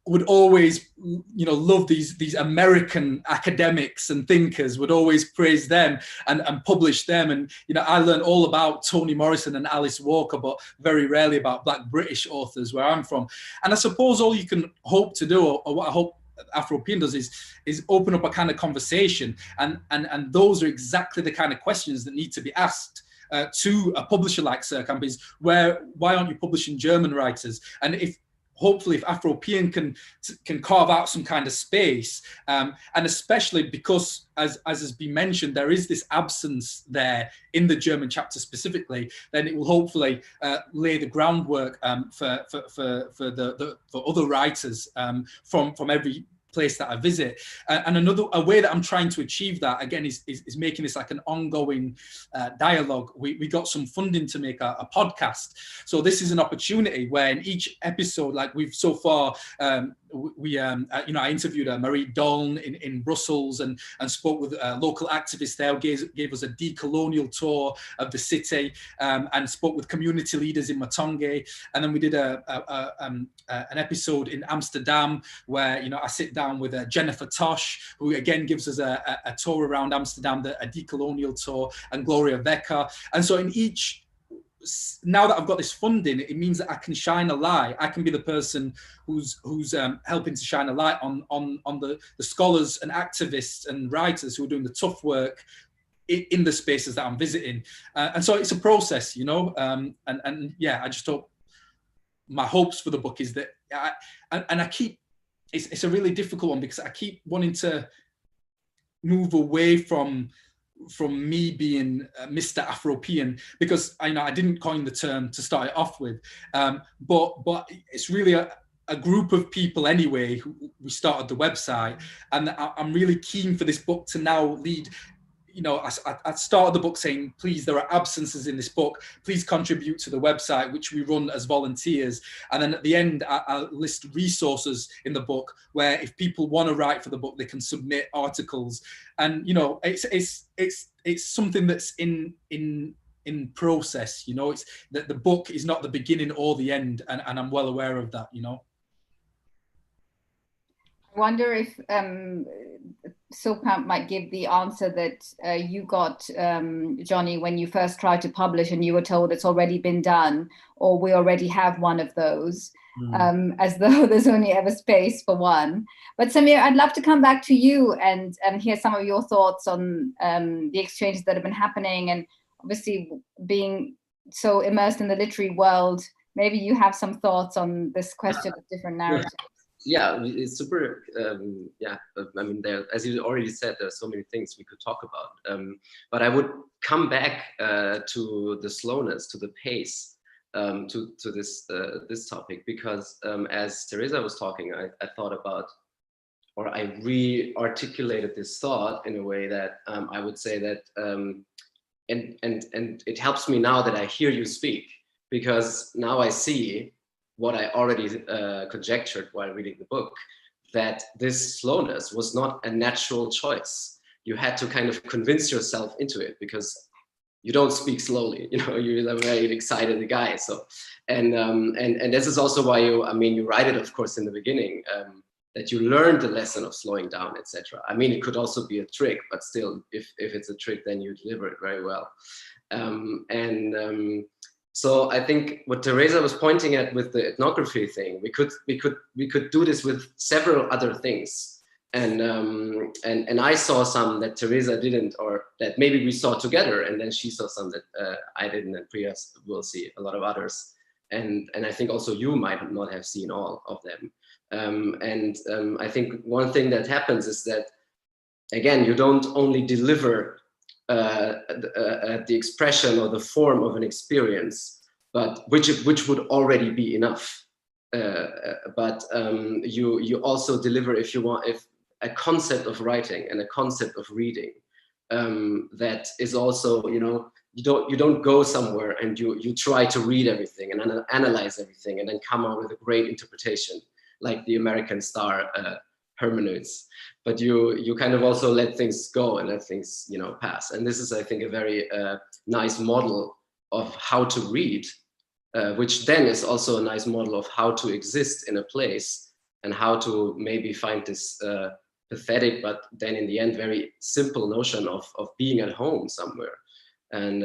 would always, love these American academics and thinkers, would always praise them and publish them. And, I learned all about Toni Morrison and Alice Walker, but very rarely about Black British authors where I'm from. And I suppose all you can hope to do, or what I hope Afropean does, is open up a kind of conversation, and those are exactly the kind of questions that need to be asked to a publisher like Surkamp, is why aren't you publishing German writers? And hopefully if Afropean can carve out some kind of space, and especially because, as has been mentioned, there is this absence there in the German chapter specifically, then it will hopefully lay the groundwork for other writers from every place that I visit. And a way that I'm trying to achieve that, again, is making this like an ongoing dialogue. We got some funding to make a podcast. So this is an opportunity where in each episode, like we've so far, I interviewed Marie Doln in Brussels and spoke with local activists there, gave us a decolonial tour of the city, and spoke with community leaders in Matonge. And then we did an episode in Amsterdam where, I sit down with Jennifer Tosh, who again gives us a tour around Amsterdam, a decolonial tour, and Gloria Wecker. And so in each, now that I've got this funding, it means that I can shine a light. I can be the person who's helping to shine a light on the scholars and activists and writers who are doing the tough work in the spaces that I'm visiting. And so it's a process, and I just hope, my hopes for the book is that, it's a really difficult one, because I keep wanting to move away from me being Mr. Afropean, because I didn't coin the term to start it off with, but it's really a group of people anyway who we started the website, and I'm really keen for this book to now lead. I started the book saying, please, there are absences in this book. Please contribute to the website, which we run as volunteers. And then at the end, I list resources in the book where if people want to write for the book, they can submit articles. And, it's something that's in in process, you know. It's that the book is not the beginning or the end, and I'm well aware of that, you know. I wonder if Silkamp might give the answer that you got, Johny, when you first tried to publish and you were told it's already been done, or we already have one of those, as though there's only ever space for one. But Samir, I'd love to come back to you and hear some of your thoughts on the exchanges that have been happening, and obviously being so immersed in the literary world, maybe you have some thoughts on this question of different narratives. Yeah, it's super. Yeah, I mean, there, as you already said, there are so many things we could talk about. But I would come back to the slowness, to the pace, to this topic, because as Teresa was talking, I thought about, or I re-articulated this thought in a way that I would say that, and it helps me now that I hear you speak, because now I see what I already conjectured while reading the book, that this slowness was not a natural choice. You had to kind of convince yourself into it, because you don't speak slowly, you know, you're a very excited guy. So, and this is also why you write it, of course, in the beginning, that you learned the lesson of slowing down, etc. I mean, it could also be a trick, but still, if it's a trick, then you deliver it very well. So I think what Teresa was pointing at with the ethnography thing, we could do this with several other things, and I saw some that Teresa didn't, or that maybe we saw together, and then she saw some that I didn't, and Priya will see a lot of others, and I think also you might not have seen all of them, I think one thing that happens is that, again, you don't only deliver the expression or the form of an experience, but which would already be enough. But you also deliver, if a concept of writing and a concept of reading that is also, you know, you don't go somewhere and you try to read everything and analyze everything and then come out with a great interpretation like the American star hermeneutics. But you kind of also let things go and let things, you know, pass. And this is, I think, a very nice model of how to read, which then is also a nice model of how to exist in a place and how to maybe find this pathetic, but then in the end, very simple notion of being at home somewhere. And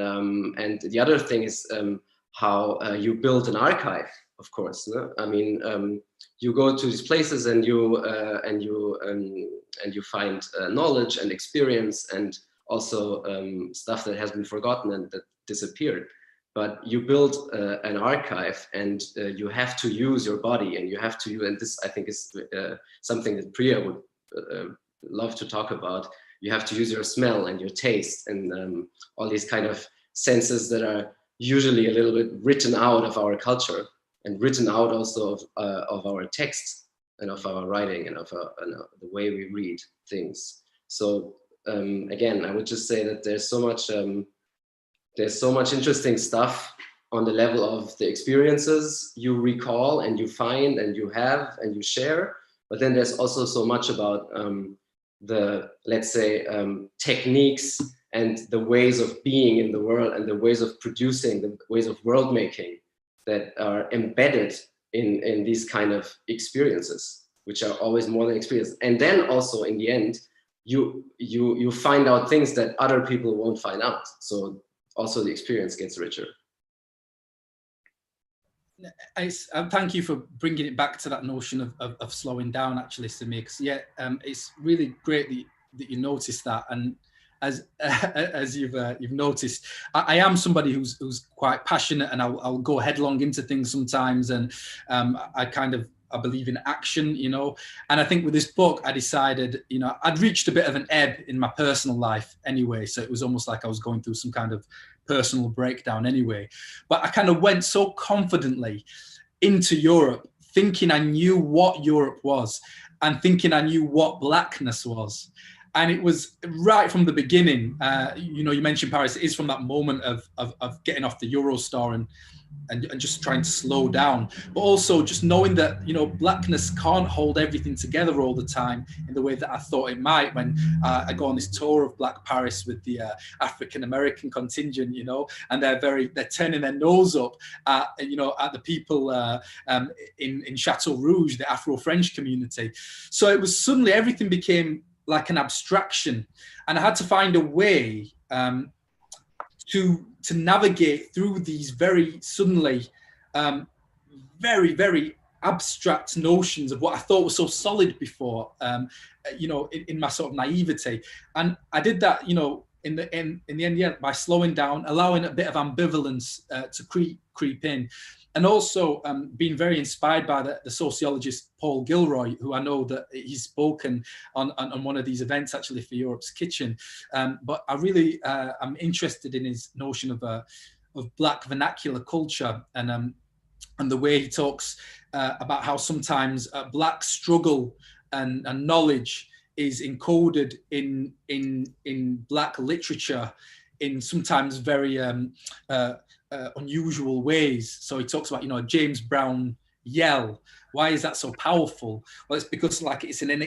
the other thing is how you build an archive, of course. No? I mean, you go to these places and you find knowledge and experience and also stuff that has been forgotten and that disappeared. But you build an archive, and you have to use your body, and you have to use, and this I think is something that Priya would love to talk about. You have to use your smell and your taste and all these kind of senses that are usually a little bit written out of our culture and written out also of our text and of our writing and of the way we read things. So again, I would just say that there's so much interesting stuff on the level of the experiences you recall and you find and you have and you share. But then there's also so much about the, let's say, techniques and the ways of being in the world and the ways of producing, the ways of world making that are embedded in these kind of experiences, which are always more than experience. And then also in the end, you find out things that other people won't find out. So also the experience gets richer. Thank you for bringing it back to that notion of slowing down, actually, Samir. Because yeah, it's really great that you noticed that. And as you've noticed, I am somebody who's quite passionate, and I'll go headlong into things sometimes. And I believe in action, you know. And I think with this book, I decided, you know, I'd reached a bit of an ebb in my personal life anyway. So it was almost like I was going through some kind of personal breakdown anyway. But I kind of went so confidently into Europe, thinking I knew what Europe was and thinking I knew what blackness was. And it was right from the beginning. You know, you mentioned Paris. It is from that moment of getting off the Eurostar and just trying to slow down, but also just knowing that, you know, blackness can't hold everything together all the time in the way that I thought it might when I go on this tour of Black Paris with the African American contingent, you know, and they're turning their nose up at, you know, at the people in Chateau Rouge, the Afro-French community. So it was suddenly everything became like an abstraction, and I had to find a way to navigate through these very suddenly very, very abstract notions of what I thought was so solid before, you know, in my sort of naivety. And I did that, you know, in the end, yeah, by slowing down, allowing a bit of ambivalence to creep in. And also being very inspired by the sociologist Paul Gilroy, who I know that he's spoken on one of these events actually for Europe's Kitchen. But I really am interested in his notion of Black vernacular culture and the way he talks about how sometimes Black struggle and knowledge is encoded in Black literature in sometimes very unusual ways. So he talks about, you know, James Brown yell. Why is that so powerful? Well, it's because like it's an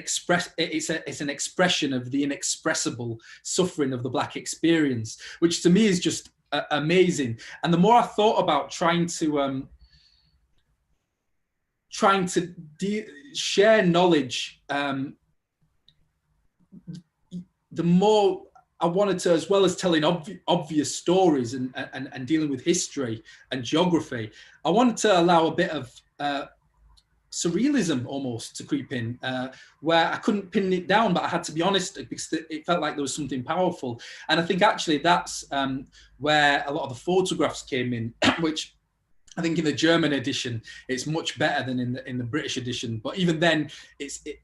expression of the inexpressible suffering of the Black experience, which to me is just amazing. And the more I thought about trying to share knowledge, the more I wanted to, as well as telling obvious stories and dealing with history and geography, I wanted to allow a bit of surrealism almost to creep in, where I couldn't pin it down, but I had to be honest because it felt like there was something powerful. And I think actually that's where a lot of the photographs came in, which I think in the German edition, it's much better than in the British edition. But even then, it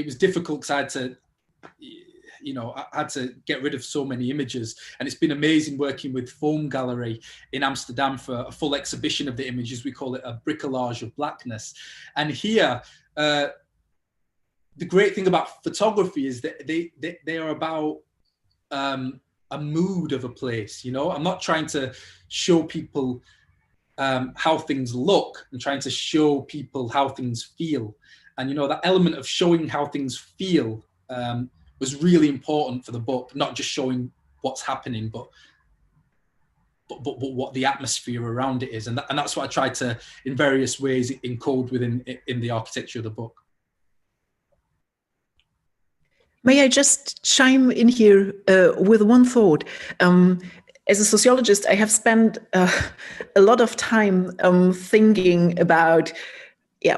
was difficult because I had to, you know, I had to get rid of so many images. And it's been amazing working with Foam Gallery in Amsterdam for a full exhibition of the images. We call it a bricolage of blackness. And here, the great thing about photography is that they are about a mood of a place, you know? I'm not trying to show people how things look. I'm trying to show people how things feel. And, you know, that element of showing how things feel was really important for the book, not just showing what's happening, but what the atmosphere around it is. And that's what I tried to, in various ways, encode within in the architecture of the book. May I just chime in here with one thought? As a sociologist, I have spent a lot of time thinking about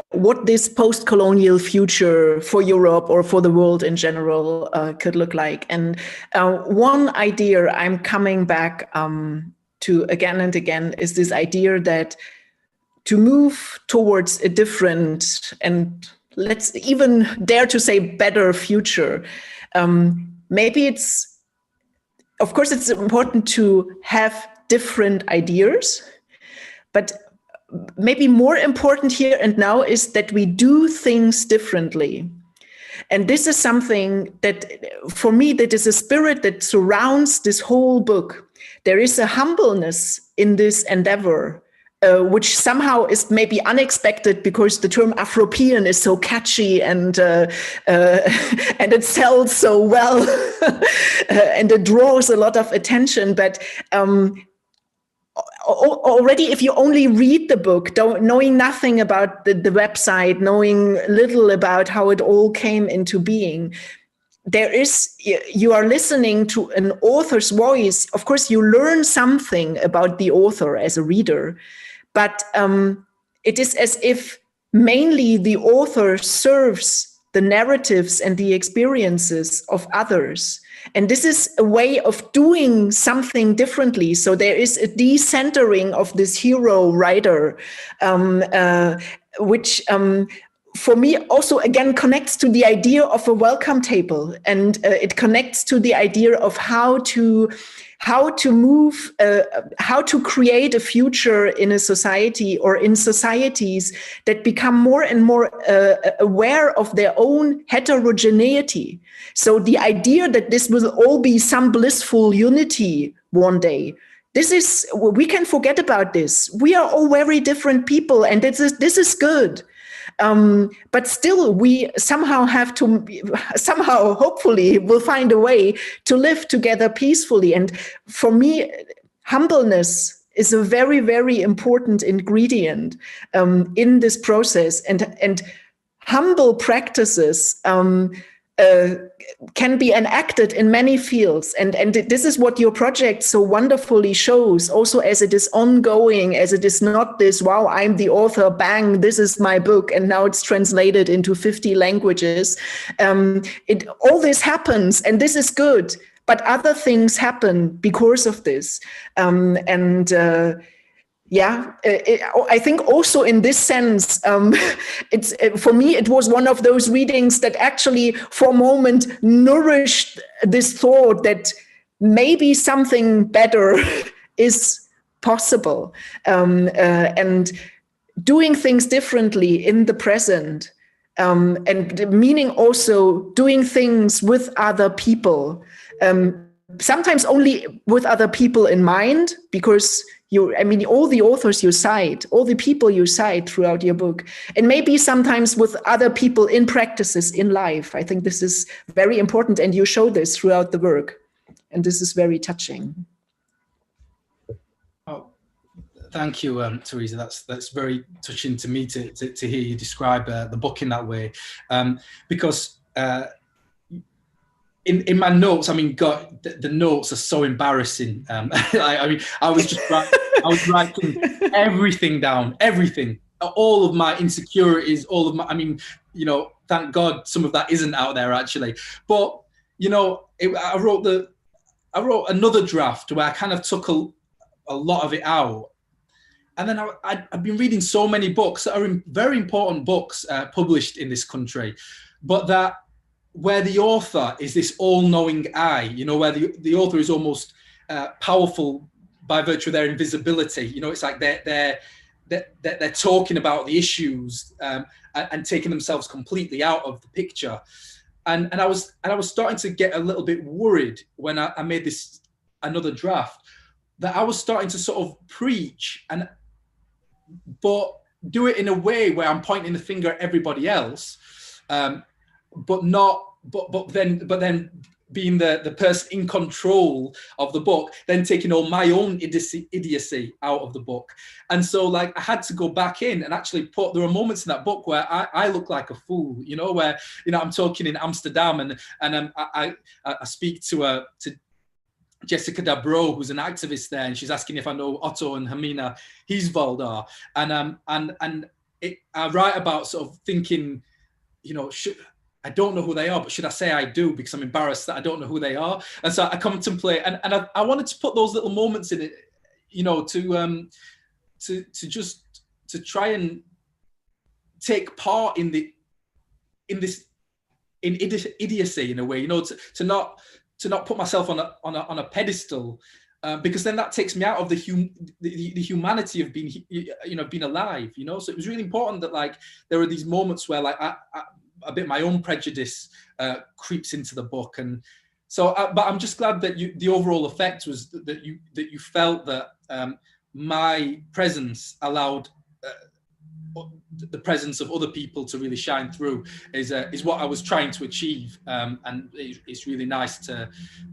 what this post-colonial future for Europe or for the world in general could look like. And one idea I'm coming back to again and again is this idea that to move towards a different, and let's even dare to say better future, maybe of course it's important to have different ideas, but maybe more important here and now is that we do things differently. And this is something that, for me, that is a spirit that surrounds this whole book. There is a humbleness in this endeavor, which somehow is maybe unexpected because the term Afropean is so catchy and it sells so well and it draws a lot of attention. But already, if you only read the book, knowing nothing about the website, knowing little about how it all came into being, you are listening to an author's voice. Of course, you learn something about the author as a reader, but it is as if mainly the author serves the narratives and the experiences of others. And this is a way of doing something differently. So there is a decentering of this hero writer, which for me also again connects to the idea of a welcome table, and it connects to the idea of how to move, how to create a future in a society or in societies that become more and more aware of their own heterogeneity. So the idea that this will all be some blissful unity one day, we can forget about this. We are all very different people, and this is good. But still, we somehow hopefully will find a way to live together peacefully. And for me, humbleness is a very, very important ingredient in this process. And humble practices can be enacted in many fields. And this is what your project so wonderfully shows, also as it is ongoing, as it is not this, wow, I'm the author, bang, this is my book, and now it's translated into 50 languages. All this happens, and this is good, but other things happen because of this. I think also in this sense, for me, it was one of those readings that actually for a moment nourished this thought that maybe something better is possible, and doing things differently in the present, and meaning also doing things with other people, sometimes only with other people in mind, because all the authors you cite, all the people you cite throughout your book, and maybe sometimes with other people in practices in life. I think this is very important, and you show this throughout the work, and this is very touching. Oh, thank you, Teresa. That's very touching to me to hear you describe the book in that way, because. In my notes, God, the notes are so embarrassing. I was writing everything down, everything, all of my insecurities, all of my, thank God some of that isn't out there actually. But, I wrote another draft where I kind of took a lot of it out. And then I've been reading so many books that are very important books published in this country, but where the author is this all-knowing eye, where the author is almost powerful by virtue of their invisibility. It's like they're talking about the issues and taking themselves completely out of the picture. And I was starting to get a little bit worried when I made another draft, that I was starting to sort of preach but do it in a way where I'm pointing the finger at everybody else. But then being the person in control of the book, then taking all my own idiocy out of the book. And so I had to go back in and actually there were moments in that book where I look like a fool, where, I'm talking in Amsterdam and I speak to Jessica Dabro, who's an activist there, and she's asking if I know Otto and Hermina Hieswalder. And I write about sort of thinking, I don't know who they are, but should I say I do, because I'm embarrassed that I don't know who they are? And so I contemplate, and I wanted to put those little moments in it, to try and take part in idiocy in a way, to not put myself on a pedestal, because then that takes me out of the humanity of being alive, So it was really important that there are these moments where a bit my own prejudice creeps into the book, and so. But I'm just glad that the overall effect was that you felt that my presence allowed the presence of other people to really shine through. Is what I was trying to achieve, and it's really nice to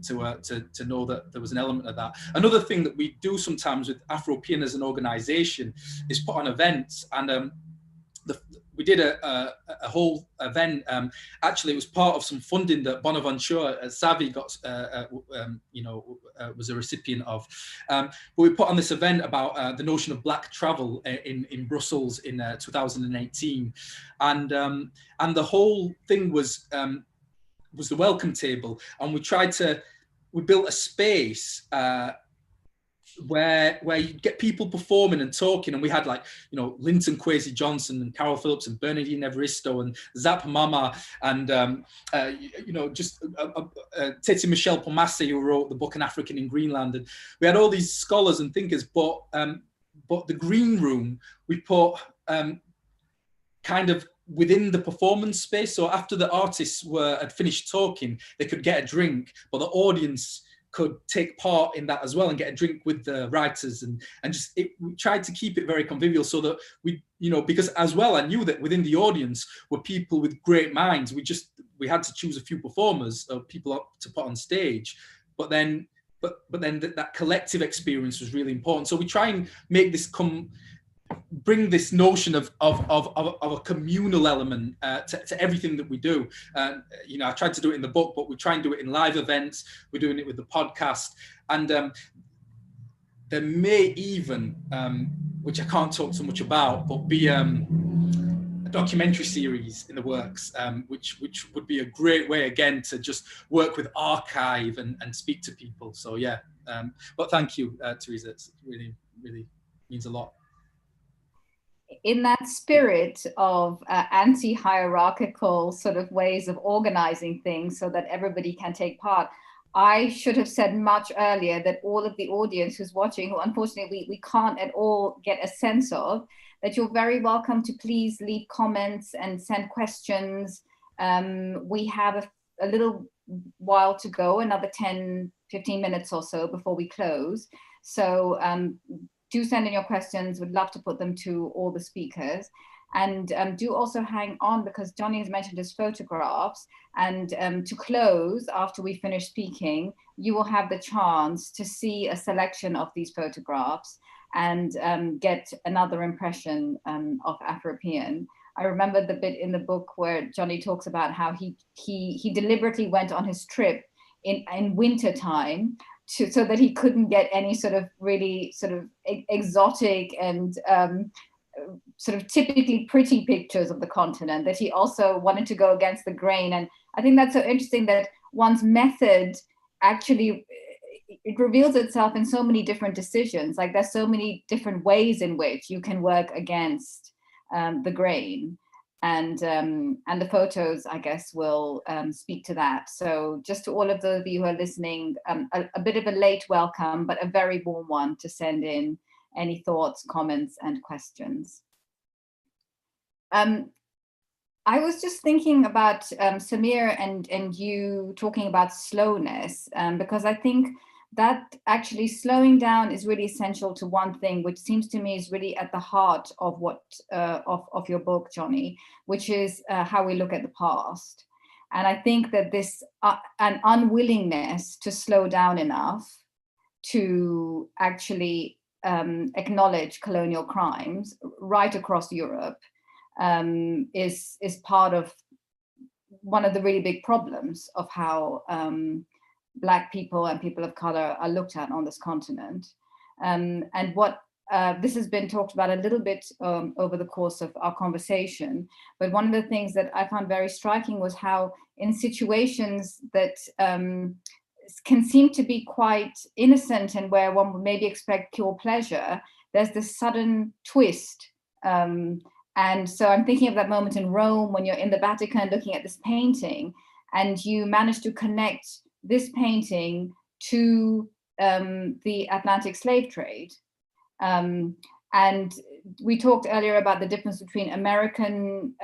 know that there was an element of that. Another thing that we do sometimes with Afropean as an organisation is put on events, and we did a whole event. Actually, it was part of some funding that Bonaventure Savi got, was a recipient of. But we put on this event about the notion of Black travel in Brussels in 2018, and the whole thing was the welcome table, and we built a space where you'd get people performing and talking, and we had, like, you know, Linton Kwesi Johnson and Carol Phillips and Bernardine Evaristo and Zap Mama and you know, just Teti Michelle Pomase, who wrote the book An African in Greenland, and we had all these scholars and thinkers, but the green room we put kind of within the performance space. So after the artists had finished talking, they could get a drink, but the audience could take part in that as well and get a drink with the writers, and just we tried to keep it very convivial, so that we, you know, because as well I knew that within the audience were people with great minds. We had to choose a few performers or people to put on stage, but then that collective experience was really important. So we try and make this bring this notion of a communal element to everything that we do. You know, I tried to do it in the book, but we try and do it in live events. We're doing it with the podcast, and there may even, which I can't talk so much about, but be a documentary series in the works, which would be a great way again to just work with archive and speak to people. So yeah, but thank you, Teresa. It's really means a lot. In that spirit of anti-hierarchical sort of ways of organizing things so that everybody can take part, I should have said much earlier that all of the audience who's watching, who unfortunately we can't at all get a sense of, that you're very welcome to please leave comments and send questions. We have a little while to go, another 10-15 minutes or so before we close. So do send in your questions. Would love to put them to all the speakers. And do also hang on, because Johny has mentioned his photographs. And to close, after we finish speaking, you will have the chance to see a selection of these photographs and get another impression of Afropean. I remember the bit in the book where Johny talks about how he deliberately went on his trip in winter time so that he couldn't get any sort of really sort of exotic and sort of typically pretty pictures of the continent, that he also wanted to go against the grain. And I think that's so interesting that one's method actually, it reveals itself in so many different decisions. Like there's so many different ways in which you can work against the grain. And the photos, I guess, will speak to that. So just to all of those of you who are listening, a bit of a late welcome, but a very warm one to send in any thoughts, comments, and questions. I was just thinking about Samir and you talking about slowness, because I think that actually slowing down is really essential to one thing, which seems to me is really at the heart of what of your book, Johny, which is how we look at the past. And I think that this an unwillingness to slow down enough to actually acknowledge colonial crimes right across Europe is part of one of the really big problems of how Black people and people of color are looked at on this continent. And what this has been talked about a little bit over the course of our conversation, but one of the things that I found very striking was how in situations that can seem to be quite innocent and where one would maybe expect pure pleasure, there's this sudden twist. And so I'm thinking of that moment in Rome when you're in the Vatican looking at this painting and you manage to connect this painting to the Atlantic slave trade. And we talked earlier about the difference between American,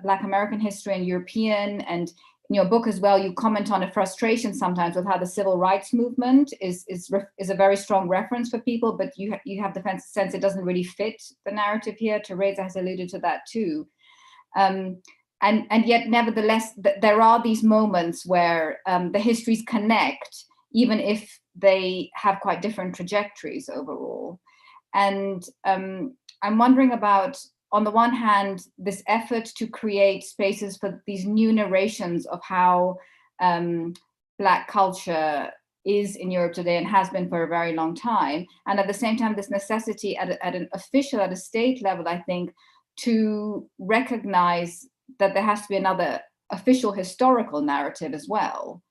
Black American history and European, and in your book as well, you comment on a frustration sometimes with how the civil rights movement is a very strong reference for people, but you have the sense it doesn't really fit the narrative here. Teresa has alluded to that too. And yet, nevertheless, there are these moments where the histories connect, even if they have quite different trajectories overall. And I'm wondering about, on the one hand, this effort to create spaces for these new narrations of how Black culture is in Europe today and has been for a very long time. And at the same time, this necessity at a state level, I think, to recognize that there has to be another official historical narrative as well.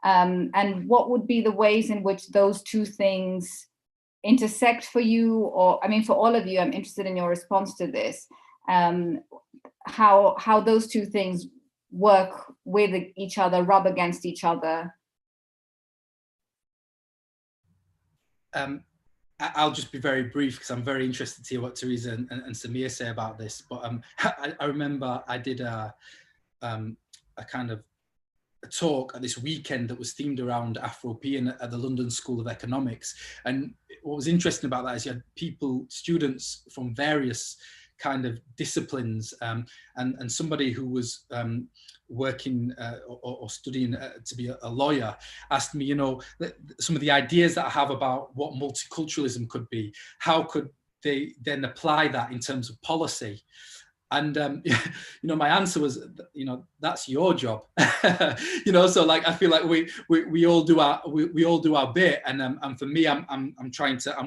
And what would be the ways in which those two things intersect for you? Or, I mean, for all of you, I'm interested in your response to this. How those two things work with each other, rub against each other. I'll just be very brief because I'm very interested to hear what Teresa and Samir say about this. But I remember I did a kind of a talk at this weekend that was themed around Afropean at the London School of Economics. And what was interesting about that is you had students from various kind of disciplines, and somebody who was working or studying to be a lawyer asked me, some of the ideas that I have about what multiculturalism could be, how could they then apply that in terms of policy? And my answer was, that's your job. So like I feel like we all do our bit, and for me, I'm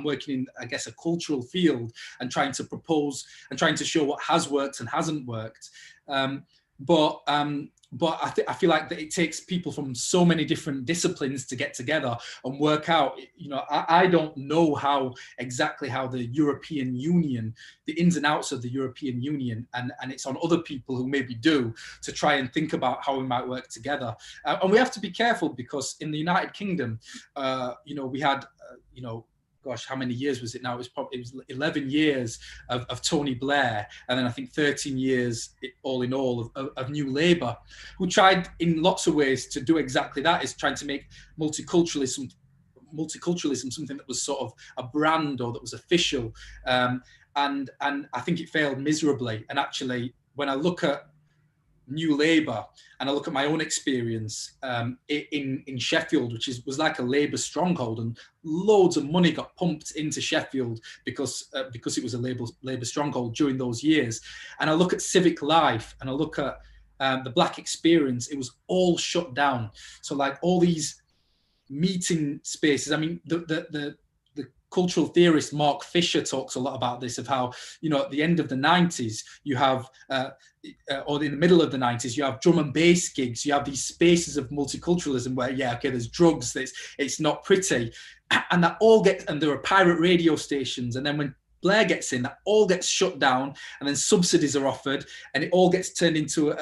working in, I guess, a cultural field and trying to propose and trying to show what has worked and hasn't worked. But I feel like that it takes people from so many different disciplines to get together and work out. I don't know exactly how the European Union, the ins and outs of the European Union, and it's on other people who maybe do, to try and think about how we might work together. And we have to be careful, because in the United Kingdom, we had, gosh, how many years was it now? It was 11 years of Tony Blair, and then I think 13 years all in all of New Labour, who tried in lots of ways to do exactly that, is trying to make multiculturalism something that was sort of a brand, or that was official. And I think it failed miserably. And actually, when I look at New Labour and I look at my own experience in Sheffield, which was like a Labour stronghold, and loads of money got pumped into Sheffield because it was a Labour stronghold during those years. And I look at civic life and I look at the Black experience, it was all shut down. So like all these meeting spaces, I mean, the cultural theorist Mark Fisher talks a lot about this, of how, at the end of the 90s, you have, or in the middle of the 90s, you have drum and bass gigs, you have these spaces of multiculturalism where, there's drugs, it's not pretty, and that all gets, and there are pirate radio stations, and then when Blair gets in, that all gets shut down, and then subsidies are offered, and it all gets turned into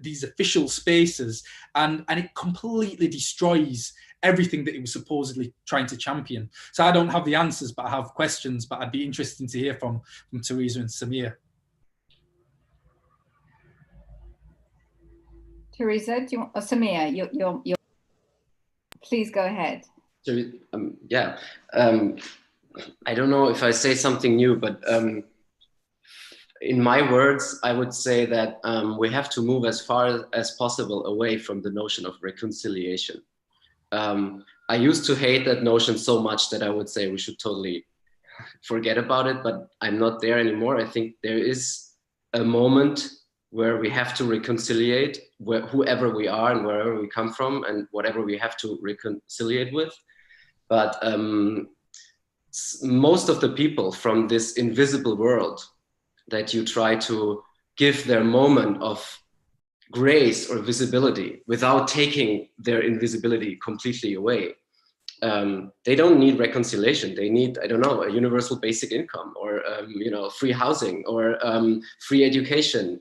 these official spaces, and it completely destroys everything that he was supposedly trying to champion. So I don't have the answers, but I have questions, but I'd be interested to hear from Teresa and Samir. Teresa, do you want, Samir, you're please go ahead. I don't know if I say something new, but in my words, I would say that we have to move as far as possible away from the notion of reconciliation. I used to hate that notion so much that I would say we should totally forget about it, but I'm not there anymore. I think there is a moment where we have to reconciliate whoever we are and wherever we come from and whatever we have to reconciliate with. But most of the people from this invisible world that you try to give their moment of grace or visibility without taking their invisibility completely away, they don't need reconciliation. They need, I don't know, a universal basic income, or free housing, or free education.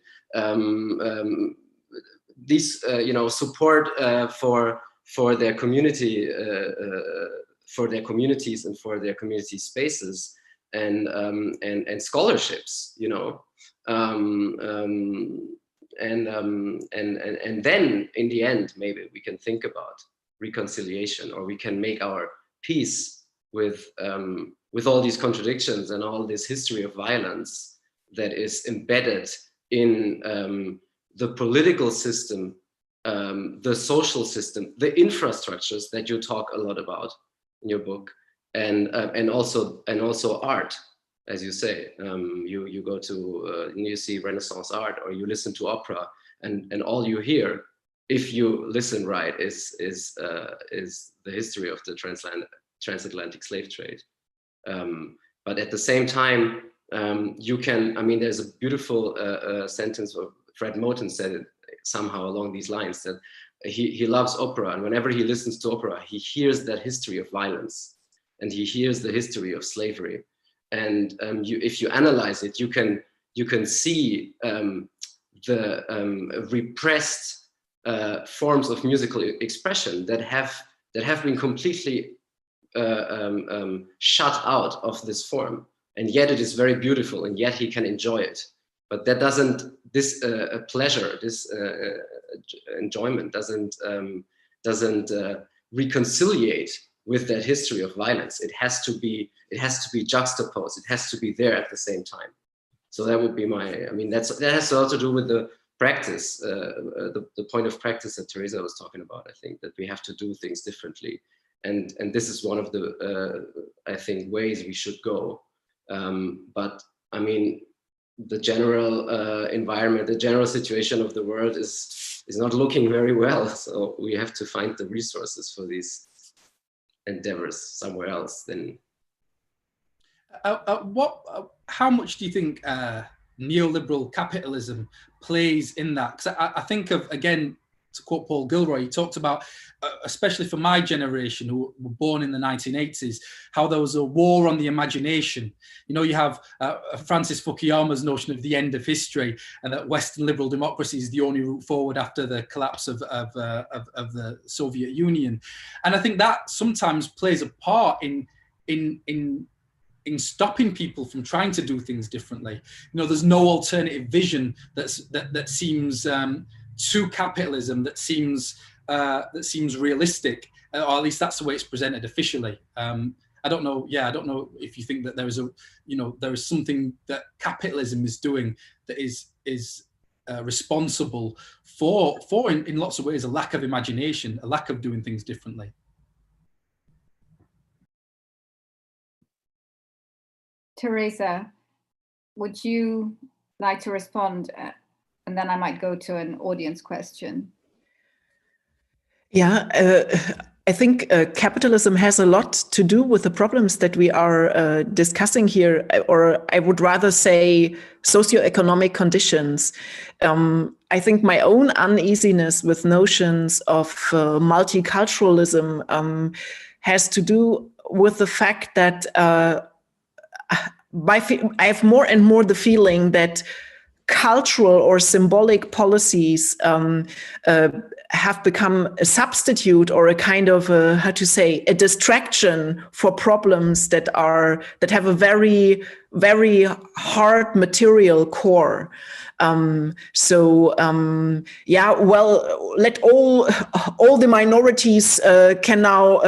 These support for their community, for their communities and for their community spaces, and scholarships, and then in the end, maybe we can think about reconciliation, or we can make our peace with all these contradictions and all this history of violence that is embedded in the political system, the social system, the infrastructures that you talk a lot about in your book, and also art. As you say, you go to you see Renaissance art, or you listen to opera, and all you hear, if you listen right, is the history of the transatlantic slave trade. But at the same time, you can, I mean, there's a beautiful sentence of Fred Moten said it somehow along these lines, that he loves opera, and whenever he listens to opera, he hears that history of violence. and he hears the history of slavery. And if you analyze it, you can see the repressed forms of musical expression that have been completely shut out of this form, and yet it is very beautiful, and yet he can enjoy it. But that doesn't, this pleasure, this enjoyment doesn't reconciliate with that history of violence. It has to be juxtaposed. It has to be there at the same time. So that would be my, I mean, that has a lot to do with the practice, the point of practice that Teresa was talking about. I think that we have to do things differently. And this is one of the, I think, ways we should go. But I mean, the general environment, the general situation of the world is not looking very well. So we have to find the resources for these endeavors somewhere else. Then, how much do you think neoliberal capitalism plays in that? Because I think of, again, to quote Paul Gilroy, he talked about, especially for my generation who were born in the 1980s, how there was a war on the imagination. You know, you have Francis Fukuyama's notion of the end of history, and that Western liberal democracy is the only route forward after the collapse of the Soviet Union. And I think that sometimes plays a part in stopping people from trying to do things differently. You know, there's no alternative vision that seems to capitalism that seems realistic, or at least that's the way it's presented officially. I don't know. Yeah, I don't know if you think that there is something that capitalism is doing that is responsible for in lots of ways a lack of imagination, a lack of doing things differently. Teresa, would you like to respond? And then I might go to an audience question. Yeah, I think capitalism has a lot to do with the problems that we are discussing here, or I would rather say socioeconomic conditions. I think my own uneasiness with notions of multiculturalism has to do with the fact that I have more and more the feeling that cultural or symbolic policies have become a substitute or a kind of a distraction for problems that have a very, very hard material core. Yeah, well, let all the minorities can now,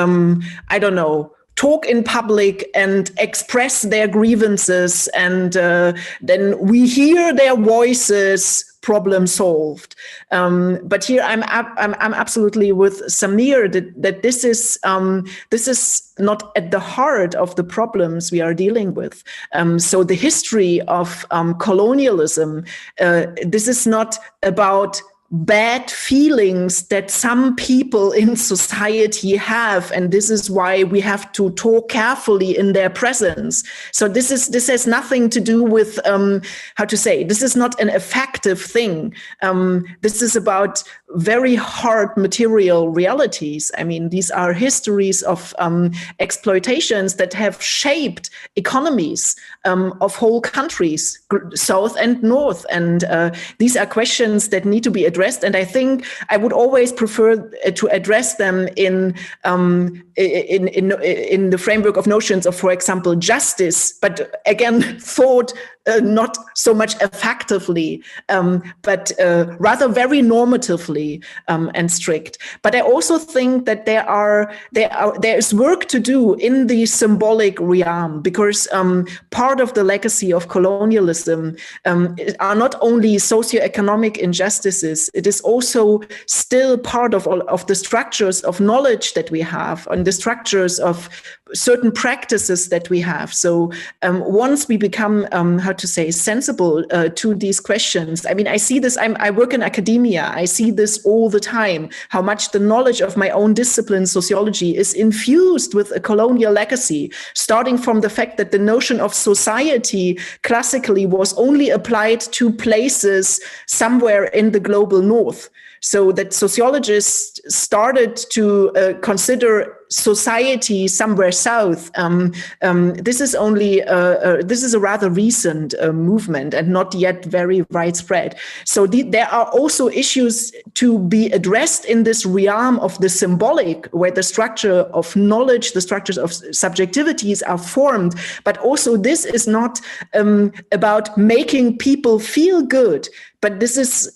I don't know, talk in public and express their grievances, and then we hear their voices, problem solved. But here I'm absolutely with Samir that this is not at the heart of the problems we are dealing with. So the history of colonialism, this is not about bad feelings that some people in society have, and this is why we have to talk carefully in their presence. So this has nothing to do with this is not an effective thing. This is about very hard material realities. I mean, these are histories of exploitations that have shaped economies of whole countries, south and north, and these are questions that need to be addressed. And I think I would always prefer to address them in the framework of notions of, for example, justice, but again, thought not so much effectively, but rather very normatively and strict. But I also think that there is work to do in the symbolic realm, because part of the legacy of colonialism are not only socioeconomic injustices, it is also still part of the structures of knowledge that we have and the structures of certain practices that we have. So once we become, sensible to these questions, I mean, I see this, I work in academia, I see this all the time, how much the knowledge of my own discipline, sociology, is infused with a colonial legacy, starting from the fact that the notion of society classically was only applied to places somewhere in the global north. So that sociologists started to consider society somewhere south. This is only this is a rather recent movement and not yet very widespread. So there are also issues to be addressed in this realm of the symbolic, where the structure of knowledge, the structures of subjectivities are formed. But also this is not about making people feel good, but this is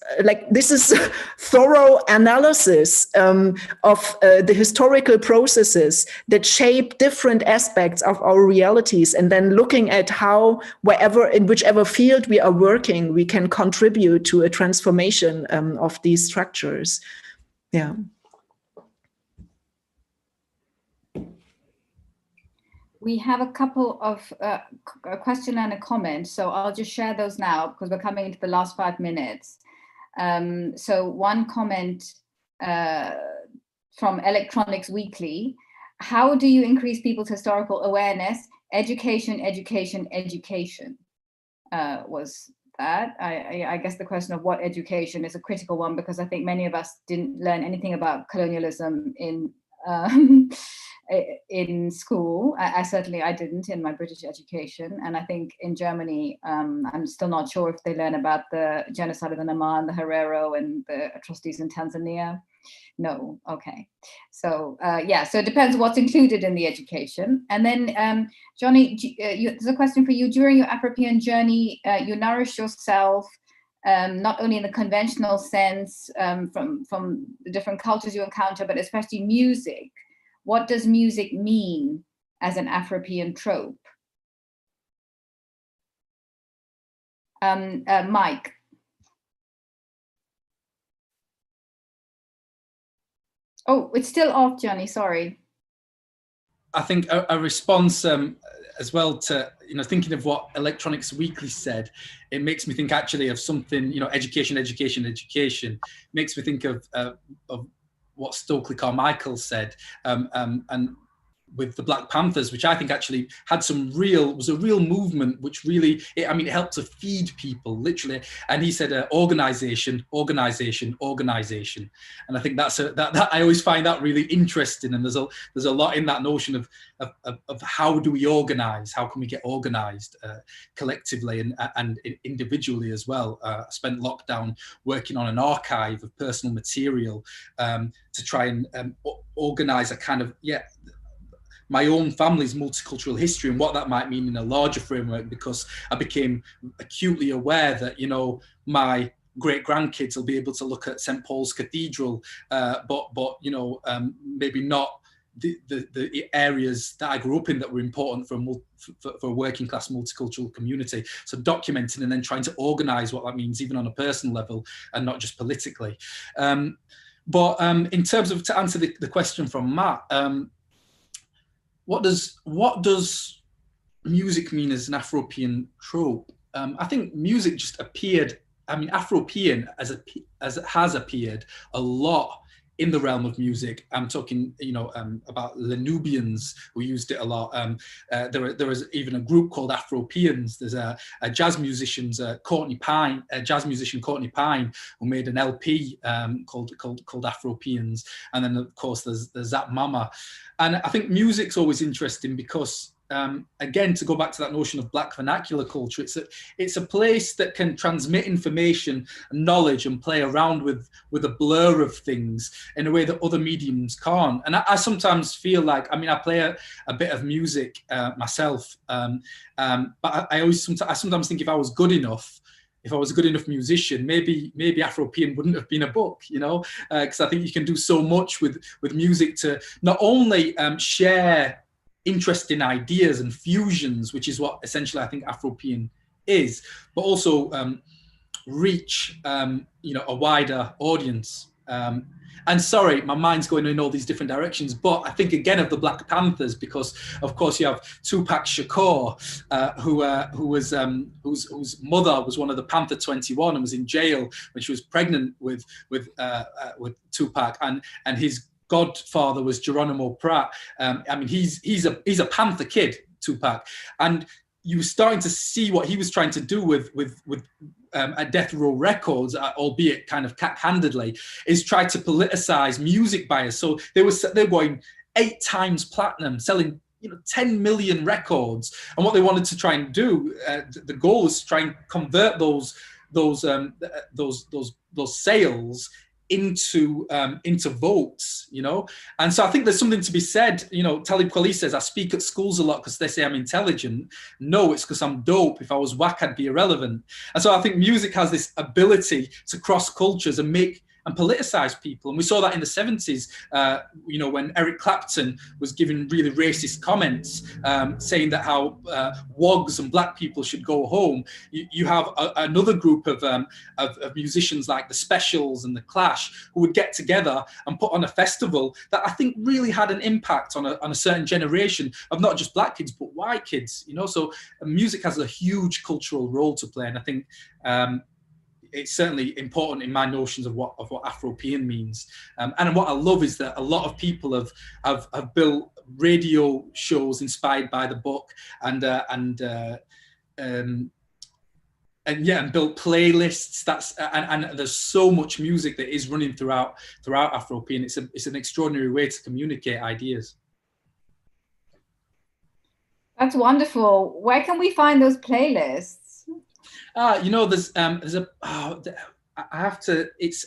thorough analysis of the historical processes that shape different aspects of our realities, and then looking at how, in whichever field we are working, we can contribute to a transformation of these structures. Yeah. We have a couple of a question and a comment, so I'll just share those now because we're coming into the last 5 minutes. So one comment from Electronics Weekly: how do you increase people's historical awareness? Education, education, education was that. I guess the question of what education is a critical one, because I think many of us didn't learn anything about colonialism in school. I certainly didn't in my British education, and I think in Germany I'm still not sure if they learn about the genocide of the Nama and the Herero and the atrocities in Tanzania. No, okay. So yeah, so it depends what's included in the education. And then Johny, there's a question for you. During your Afropean journey, you nourish yourself not only in the conventional sense from the different cultures you encounter, but especially music. What does music mean as an Afropean trope? Mike. Oh, it's still off, Johny, sorry. I think a response as well to, thinking of what Electronics Weekly said, it makes me think actually of something, education, education, education. Makes me think of what Stokely Carmichael said, and with the Black Panthers, which I think actually had was a real movement, which really, it helped to feed people, literally. And he said, organization, organization, organization. And I think that I always find that really interesting. And there's a lot in that notion of how do we organize? How can we get organized collectively and individually as well? I spent lockdown working on an archive of personal material to try and organize a kind of, my own family's multicultural history and what that might mean in a larger framework, because I became acutely aware that, my great grandkids will be able to look at St. Paul's Cathedral, but maybe not the areas that I grew up in that were important for a working class multicultural community. So documenting and then trying to organize what that means, even on a personal level and not just politically. But in terms of, to answer the question from Matt, what does music mean as an Afropean trope? I think music just appeared. Afropean as it has appeared a lot in the realm of music. I'm talking, about the Nubians who used it a lot. There was even a group called Afropeans. There's a jazz musician, Courtney Pine, who made an LP called Afropeans. And then of course there's Zap Mama. And I think music's always interesting because, again, to go back to that notion of Black vernacular culture, it's a place that can transmit information and knowledge and play around with a blur of things in a way that other mediums can't. And I sometimes feel like, I play a bit of music myself, but I sometimes think if I was a good enough musician, maybe Afropean wouldn't have been a book, because I think you can do so much with music to not only share interesting ideas and fusions, which is what essentially I think Afropean is, but also reach a wider audience. And sorry, my mind's going in all these different directions, but I think again of the Black Panthers, because of course you have Tupac Shakur, whose mother was one of the Panther 21 and was in jail when she was pregnant with Tupac, and his godfather was Geronimo Pratt. He's a Panther kid, Tupac, and you were starting to see what he was trying to do with at Death Row Records, albeit kind of cack-handedly, is try to politicize music buyers. So they were going 8 times platinum, selling 10 million records. And what they wanted to try and do, the goal was to try and convert those sales into votes, and so I think there's something to be said. Talib Kweli says I speak at schools a lot because they say I'm intelligent. No, it's because I'm dope. If I was whack, I'd be irrelevant. And so I think music has this ability to cross cultures and politicize people. And we saw that in the 70s, when Eric Clapton was giving really racist comments, saying that how wogs and black people should go home. You have another group of musicians like the Specials and the Clash who would get together and put on a festival that I think really had an impact on a certain generation of not just black kids, but white kids, So music has a huge cultural role to play. And I think, it's certainly important in my notions of what Afropean means. And what I love is that a lot of people have built radio shows inspired by the book and built playlists. And there's so much music that is running throughout Afropean. It's an extraordinary way to communicate ideas. That's wonderful. Where can we find those playlists? There's I have to. It's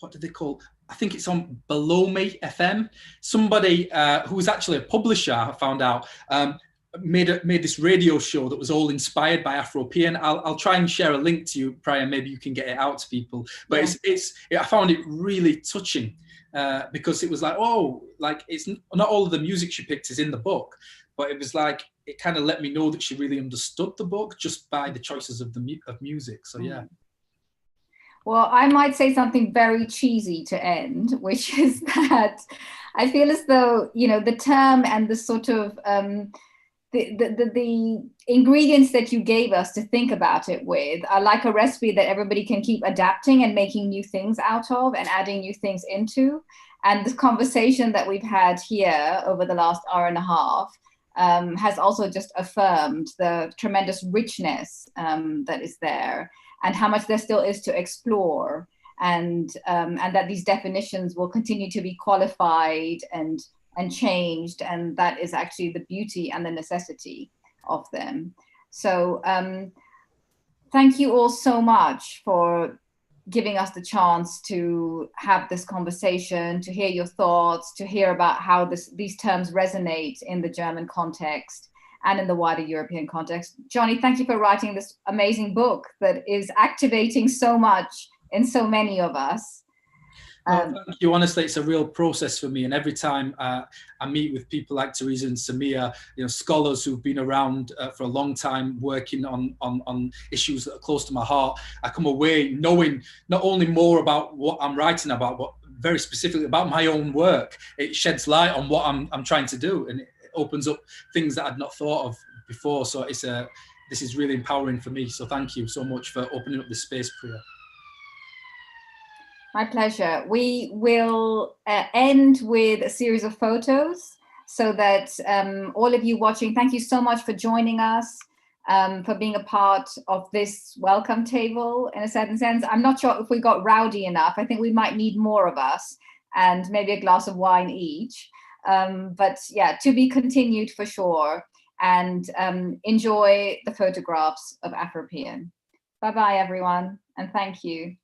what do they call? I think it's on Below Me FM. Somebody who was actually a publisher, I found out, made this radio show that was all inspired by Afropean. I'll try and share a link to you, Priya. Maybe you can get it out to people. But I found it really touching because it was like, it's not all of the music she picked is in the book, but it was like, it kind of let me know that she really understood the book just by the choices of music. So yeah. Well, I might say something very cheesy to end, which is that I feel as though, the term and the sort of the ingredients that you gave us to think about it with are like a recipe that everybody can keep adapting and making new things out of and adding new things into. And the conversation that we've had here over the last hour and a half has also just affirmed the tremendous richness that is there, and how much there still is to explore, and that these definitions will continue to be qualified and changed, and that is actually the beauty and the necessity of them. So thank you all so much for giving us the chance to have this conversation, to hear your thoughts, to hear about how these terms resonate in the German context and in the wider European context. Johny, thank you for writing this amazing book that is activating so much in so many of us. Thank you. Honestly, it's a real process for me. And every time I meet with people like Teresa and Samir, scholars who've been around for a long time working on issues that are close to my heart, I come away knowing not only more about what I'm writing about, but very specifically about my own work. It sheds light on what I'm trying to do, and it opens up things that I'd not thought of before. So this is really empowering for me. So thank you so much for opening up this space, Priya. My pleasure. We will end with a series of photos so that all of you watching, thank you so much for joining us, for being a part of this welcome table in a certain sense. I'm not sure if we got rowdy enough. I think we might need more of us and maybe a glass of wine each. But yeah, to be continued for sure. And enjoy the photographs of Afropean. Bye-bye, everyone, and thank you.